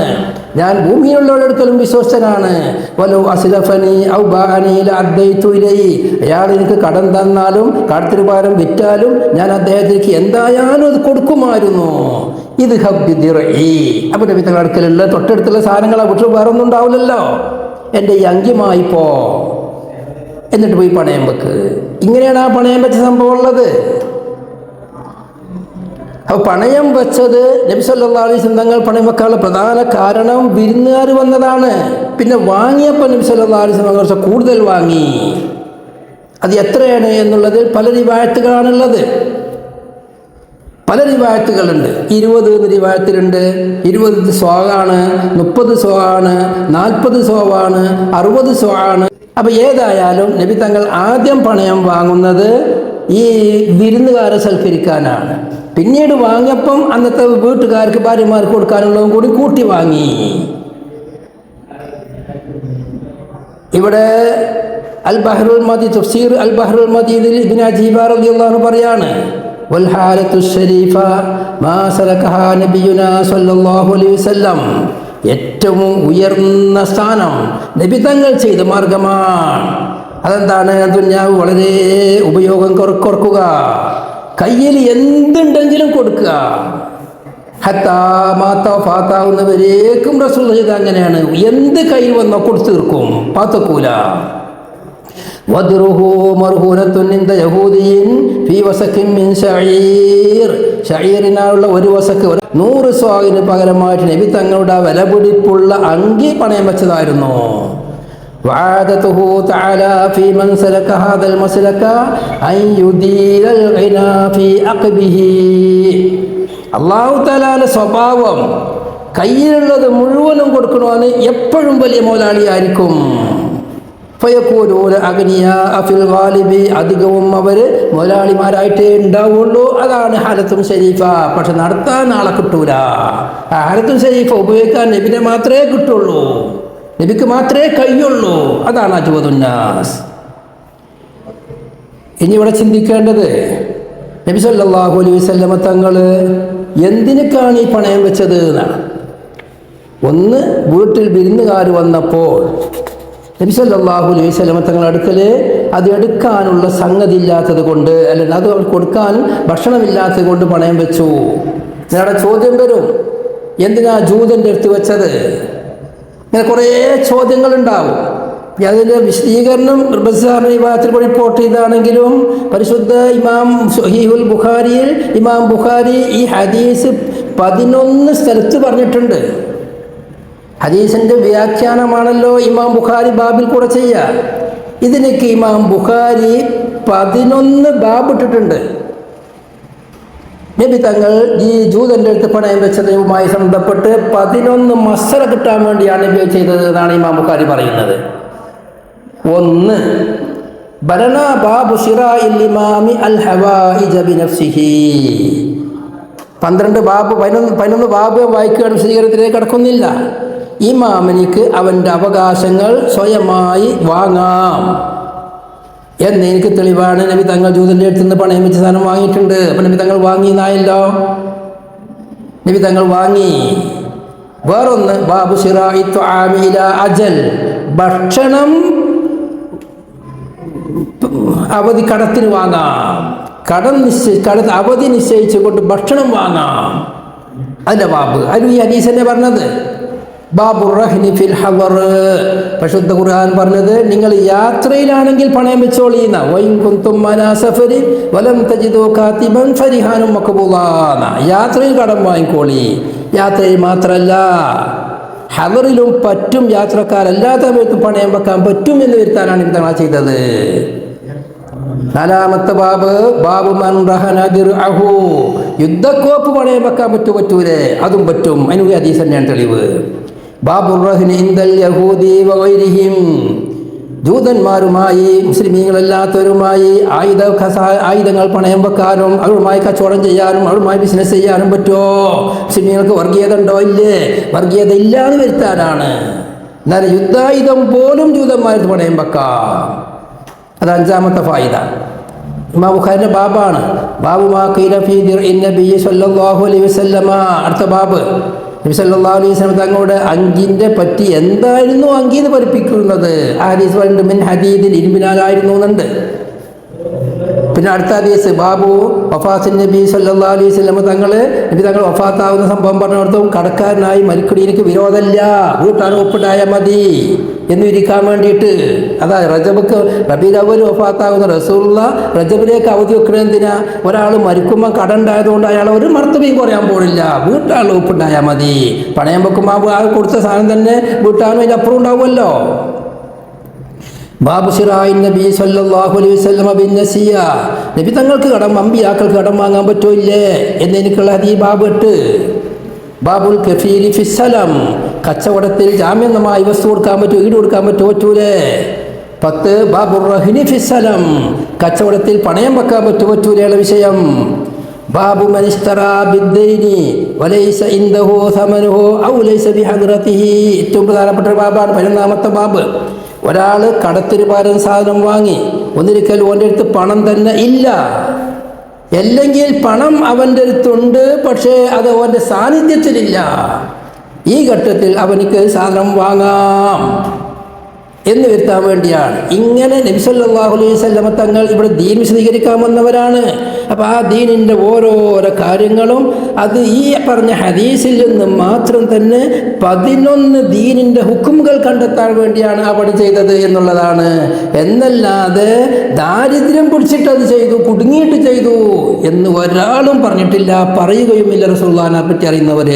ഞാൻ ഭൂമിയിലുള്ളവരുടെ അടുക്കലും വിശ്വസ്തനാണ്. വലൗ അസ്ലഫനി ഔ ബഅനി ലഅദ്ദൈതു ഇലൈഹി. അയാൾ എനിക്ക് കടം തന്നാലും കടത്തിന് പകരം വിറ്റാലും ഞാൻ അദ്ദേഹത്തിലേക്ക് എന്തായാലും അത് കൊടുക്കുമായിരുന്നു. ഇത് ഹബ്ബിദിറഇ. അപ്പോൾ നബി തങ്ങളുടെ അടുക്കലുള്ള തൊട്ടടുത്തുള്ള സാധനങ്ങളെ വിട്ടു വേറെ ഒന്നും ഉണ്ടാവില്ലല്ലോ. എൻ്റെ ഈ അങ്കിമായി പോ, എന്നിട്ട് പോയി പണയം വെക്ക്. ഇങ്ങനെയാണ് ആ പണയം വെച്ച സംഭവം ഉള്ളത്. അപ്പോൾ പണയം വെച്ചത് നബി സല്ലല്ലാഹു അലൈഹി വസല്ലം തങ്ങൾ പണയം വെക്കാനുള്ള പ്രധാന കാരണം വിരുന്നുകാർ വന്നതാണ്. പിന്നെ വാങ്ങിയപ്പോൾ നബി സല്ലല്ലാഹു അലൈഹി വസല്ലം കുറച്ച് കൂടുതൽ വാങ്ങി. അത് എത്രയാണ് എന്നുള്ളതിൽ പല റിവായത്തുകളാണുള്ളത്, പല റിവായത്തുകളുണ്ട്. 20 എന്ന് റിവായത്തിലുണ്ട്, 20 സ്വാണ്, 30 സ്വാണ്, 40 സ്വാണ്, 60 സ്വാണ്. അപ്പോൾ ഏതായാലും നബി തങ്ങൾ ആദ്യം പണയം വാങ്ങുന്നത് ഈ വിരുന്നുകാരെ സൽക്കരിക്കാനാണ്. പിന്നീട് വാങ്ങിയപ്പം അന്നത്തെ വീട്ടുകാർക്ക് ഭാര്യമാർക്ക് കൊടുക്കാനുള്ളതും കൂടി കൂട്ടി വാങ്ങി. ഇവിടെ അൽ ബഹ്റുൽ മദീ തഫ്സീർ അൽ ബഹ്റുൽ മദീദിൽ ഇബ്നു അജീബ റളിയല്ലാഹു അൻഹു പറയാണ്, വൽ ഹാലത്തു ശരീഫ മാ സലകഹാ നബിയുനാ സ്വല്ലല്ലാഹു അലൈഹി വസല്ലം. ഏറ്റവും ഉയർന്ന സ്ഥാനം നബി തങ്ങൾ ചെയ്ത മാർഗമാണ്. അതെന്താണ്? ദുനിയാവ് വളരെ ഉപയോഗം കുറക്കുക, കയ്യിൽ എന്തുണ്ടെങ്കിലും കൊടുക്കുക. ഹത്താ മാതാ ഫാത്താവുന്നവരേക്കും റസൂൽ ചെയ്ത് അങ്ങനെയാണ്. എന്ത് കയ്യിൽ വന്നോ കൊടുത്തു തീർക്കും, പാത്തക്കൂല. വദ്റുഹു മർഹൂനത്തുൻ ഇൻദ യഹൂദിയിൻ ഫീ വസകിൻ മിൻ ശഈർ. ശഈറിനുള്ള ഒരു വസക്ക് 100 സ്വാഹിന് പകരമായിട്ട് നബി തങ്ങളുടെ വിലപിടിപ്പുള്ള അങ്കി പണയം വെച്ചതായിരുന്നു. وعادته تعالى في من سلك هذا المسلك أن يدير الغنى في عقبه. അല്ലാഹു തആലയുടെ സ്വഭാവം കയ്യിലുള്ളത് മുഴുവനും കൊടുക്കണമെന്ന് എപ്പോഴും വലിയ മുതലാളിയായിരിക്കും. ഫയഖൂലൂന അഗ്നിയാഅ ഫിൽ ഗാലിബി. അധികവും അവർ മുതലാളിമാരായിട്ടേ ഉണ്ടാവുള്ളൂ. അതാണ് ഹാലത്തും ശരീഫ. പക്ഷെ നടത്താൻ ആളെ കിട്ടൂല. ആ ഹാലത്തും ശരീഫ ഉപയോഗിക്കാൻ നബിനെ മാത്രമേ കിട്ടുള്ളൂ, നബിക്ക് മാത്രമേ കഴിയുള്ളൂ. അതാണ് അജ്വദുന്നാസ്. ഇനി ഇവിടെ ചിന്തിക്കേണ്ടത്, നബി സല്ലല്ലാഹു അലൈഹി വസല്ലമ തങ്ങൾ എന്തിനൊക്കെയാണ് ഈ പണയം വെച്ചത് എന്നാണ്. ഒന്ന്, വീട്ടിൽ വിരുന്നുകാർ വന്നപ്പോൾ നബി സല്ലല്ലാഹു അലൈഹി വസല്ലമ തങ്ങളുടെ അടുക്കൽ അത് എടുക്കാനുള്ള സംഗതി ഇല്ലാത്തത് കൊണ്ട്, അല്ലെങ്കിൽ അത് അവർ കൊടുക്കാൻ ഭക്ഷണമില്ലാത്തത് കൊണ്ട് പണയം വെച്ചു. നിങ്ങളുടെ ചോദ്യം വരും, എന്തിനാ ജൂതൻ്റെ അടുത്ത് വെച്ചത്? ഇങ്ങനെ കുറേ ചോദ്യങ്ങളുണ്ടാവും. അതിൻ്റെ വിശദീകരണം വിഭാഗത്തിൽ റിപ്പോർട്ട് ചെയ്താണെങ്കിലും പരിശുദ്ധ ഇമാം സഹീഹുൽ ബുഖാരിയിൽ ഇമാം ബുഖാരി ഈ ഹദീസ് 11 സ്ഥലത്ത് പറഞ്ഞിട്ടുണ്ട്. ഹദീസിൻ്റെ വ്യാഖ്യാനമാണല്ലോ ഇമാം ബുഖാരി ബാബിൽ കൂടെ ചെയ്യുക. ഇതിനൊക്കെ ഇമാം ബുഖാരി 11 ബാബ് ഇട്ടിട്ടുണ്ട്. നബി തങ്ങൾ ഈ ജൂതൻ്റെ അടുത്ത് പണയം വെച്ചതുമായി ബന്ധപ്പെട്ട് 11 മസല കിട്ടാൻ വേണ്ടിയാണ് നബി ചെയ്തത് എന്നാണ് ഇമാം ബുഖാരി പറയുന്നത്. ഒന്ന്, ബലന ബാബു ശിറാഇൽ ഇമാമി അൽ ഹവായിജ ബിനഫ്സിഹി. 11 ബാബ് 11 ബാബ് വായിക്കുകയാണ്, വിശദീകരണത്തിലേക്ക് കടക്കുന്നില്ല. ഇമാമിനിക്ക് അവൻ്റെ അവകാശങ്ങൾ സ്വയമായി വാങ്ങാം എന്ന് എനിക്ക് തെളിവാണ്. നബി തങ്ങൾ ജൂതൻ്റെ അടുത്ത് നിന്ന് പണയം വെച്ച സാധനം വാങ്ങിയിട്ടുണ്ട്. അപ്പം നബി തങ്ങൾ വാങ്ങിയെന്നായല്ലോ, നബി തങ്ങൾ വാങ്ങി. വേറൊന്ന്, ബാബു ശിറാഇ ത്വആമി ഇലാ അജൽ. ഭക്ഷണം അവധി കടത്തിന് വാങ്ങാം, അവധി നിശ്ചയിച്ചുകൊണ്ട് ഭക്ഷണം വാങ്ങാം. അതിൻ്റെ ബാബ് അതിൽ ഈ ഹദീസ് തന്നെ പറഞ്ഞത്. ബാബു റഹ്നി ഫിൽ ഹവർ. പരിശുദ്ധ ഖുർആൻ പറഞ്ഞത് നിങ്ങൾ യാത്രയിലാണെങ്കിൽ പണയം വെച്ചോളീന്ന. വൈൻ കുന്തും അലാ സഫരി വലം തജിദു കാതിബൻ ഫരിഹാനും മഖ്ബൂലാന. യാത്രയിൽ കടം വാങ്ങിക്കോളി. യാത്രയിൽ മാത്രമല്ല, ഹവറിലും പറ്റും. യാത്രക്കാരല്ലാത്ത സമയത്ത് പണയം വെക്കാൻ പറ്റും എന്ന് വരുത്താനാണ് ഇതാണ് ചെയ്തത്. 4-ാമത്തെ ബാബ്, ബാബു മൻ റഹന ദിർഅഹു. യുദ്ധക്കോപ്പ് പണയം വെക്കാൻ പറ്റൂലേ? അതും പറ്റും. അതിന് ഹദീസ് തന്നെയാണ് തെളിവ്. ബാബു റഹ്നി ഇൻദൽ യഹൂദി വഗൈരിഹിം. ജൂതന്മാരുമായി മുസ്ലിമീങ്ങളല്ലാത്തവരുമായി ആയുധങ്ങൾ പണയം വെക്കാനും അവരുമായി കച്ചവടം ചെയ്യാനും അവരുമായി ബിസിനസ് ചെയ്യാനും പറ്റുമോ? മുസ്ലിമീങ്ങൾക്ക് വർഗീയത ഉണ്ടോ? ഇല്ലേ? വർഗീയത ഇല്ലാതെ വരുത്താനാണ്. എന്നാൽ യുദ്ധായുധം പോലും ജൂതന്മാർക്ക് പണയം വെക്കാം. അത് അഞ്ചാമത്തെ ഫായിദ. ഇമാം ബുഖാരിയുടെ ബാബാണ്. ബാബു മാ ഖീല ഫീ ദിർഇൻ നബി സല്ലല്ലാഹു അലൈഹി വസല്ലമ. അടുത്ത ബാബ്, നബി സല്ലല്ലാഹു അലൈഹി വസല്ലം തങ്ങളുടെ അങ്കിൻ്റെ പറ്റി എന്തായിരുന്നു അങ്കീന്ന് പഠിപ്പിക്കുന്നത്. ആ ഹദീസ് പറയുന്നുണ്ട് മിൻ ഹദീദിൻ, ഇരുമ്പിനാലായിരുന്നു എന്നുണ്ട്. പിന്നെ അടുത്ത ഹദീസ് ബാബു വഫാത്തിൻ നബി സല്ലല്ലാഹു അലൈഹി വസല്ലം തങ്ങൾ വഫാത്താവുന്ന സംഭവം പറഞ്ഞിടത്തും കടക്കാരനായി മരിക്കണീനിക്ക് വിരോധമില്ല, വീട്ടാണ് ഒപ്പിട്ടായാൽ മതി എന്ന് ഇരിക്കാൻ വേണ്ടിയിട്ട്. അതായത് റബീഉൽ അവ്വൽ വഫാത്താകുന്ന റസൂലുള്ള റജബിലേക്ക് അവധി വെക്കണെന്തിനാ? ഒരാൾ മരിക്കുമ്പോൾ കട ഉണ്ടായതുകൊണ്ട് അയാൾ ഒരു മർത്തബയും കുറയാൻ പോണില്ല, വീട്ടാൾ ഒപ്പിട്ടായാൽ മതി. പണയം വെക്കുമ്പോൾ ആ കൊടുത്ത സാധനം തന്നെ വീട്ടാനും അതിൻ്റെ അപ്പുറം ഉണ്ടാവുമല്ലോ. ബാബു ശിറാഇൻ നബി സല്ലല്ലാഹു അലൈഹി വസല്ലം ബിൻ നസിയ. നബി തങ്ങൾക്ക് അമ്പിയാക്കൾക്ക് കടം വാങ്ങാൻ പറ്റൂല്ലേ എന്നെനിക്കുള്ള ഹദീസ് ബാബ് 8. ബാബുൽ കഫീലി ഫിസ്സലം. കച്ചവടത്തിൽ ജാമ്യമായി വസ്തു കൊടുക്കാൻ പറ്റുമോ? ഈട് കൊടുക്കാൻ പറ്റൂലേ? 10. ബാബുർ റഹിനി ഫിസ്സലം. കച്ചവടത്തിൽ പണയം വെക്കാൻ പറ്റൂലയുള്ള വിഷയം. ബാബു മനിസ്തറാ ബിദ്ദൈനി വലൈസ ഇൻദഹു സമനുഹു ഔ ലൈസ ബിഹദ്റതിഹി. ഏറ്റവും പ്രധാനപ്പെട്ട ബാബാണ് 11ാമത്തെ ബാബ്. ഒരാൾ കടത്തിന് പകരം സാധനം വാങ്ങി, ഒന്നിരിക്കൽ ഓൻ്റെ അടുത്ത് പണം തന്നെ ഇല്ല, അല്ലെങ്കിൽ പണം അവൻ്റെ അടുത്തുണ്ട് പക്ഷേ അത് അവൻ്റെ സാന്നിധ്യത്തിലില്ല. ഈ ഘട്ടത്തിൽ അവനിക്ക് സാധനം വാങ്ങാം എന്ന് വരുത്താൻ വേണ്ടിയാണ്. ഇങ്ങനെ നബി സല്ലല്ലാഹു അലൈഹി വസല്ലം തങ്ങൾ ഇവിടെ ദീൻ വിശദീകരിക്കാൻ വന്നവരാണ്. അപ്പോൾ ആ ദീനിൻ്റെ ഓരോരോ കാര്യങ്ങളും അത് ഈ പറഞ്ഞ ഹദീസിൽ നിന്ന് മാത്രം തന്നെ 11 ദീനിൻ്റെ ഹുക്കുമുകൾ കണ്ടെത്താൻ വേണ്ടിയാണ് ആ പണി ചെയ്തത് എന്നുള്ളതാണ്. എന്നല്ലാതെ ദാരിദ്ര്യം പിടിച്ചിട്ടത് ചെയ്തു, കുടുങ്ങിയിട്ട് ചെയ്തു എന്ന് ഒരാളും പറഞ്ഞിട്ടില്ല, പറയുകയുമില്ല റസൂലുള്ളാഹിനെ പറ്റി അറിയുന്നവർ.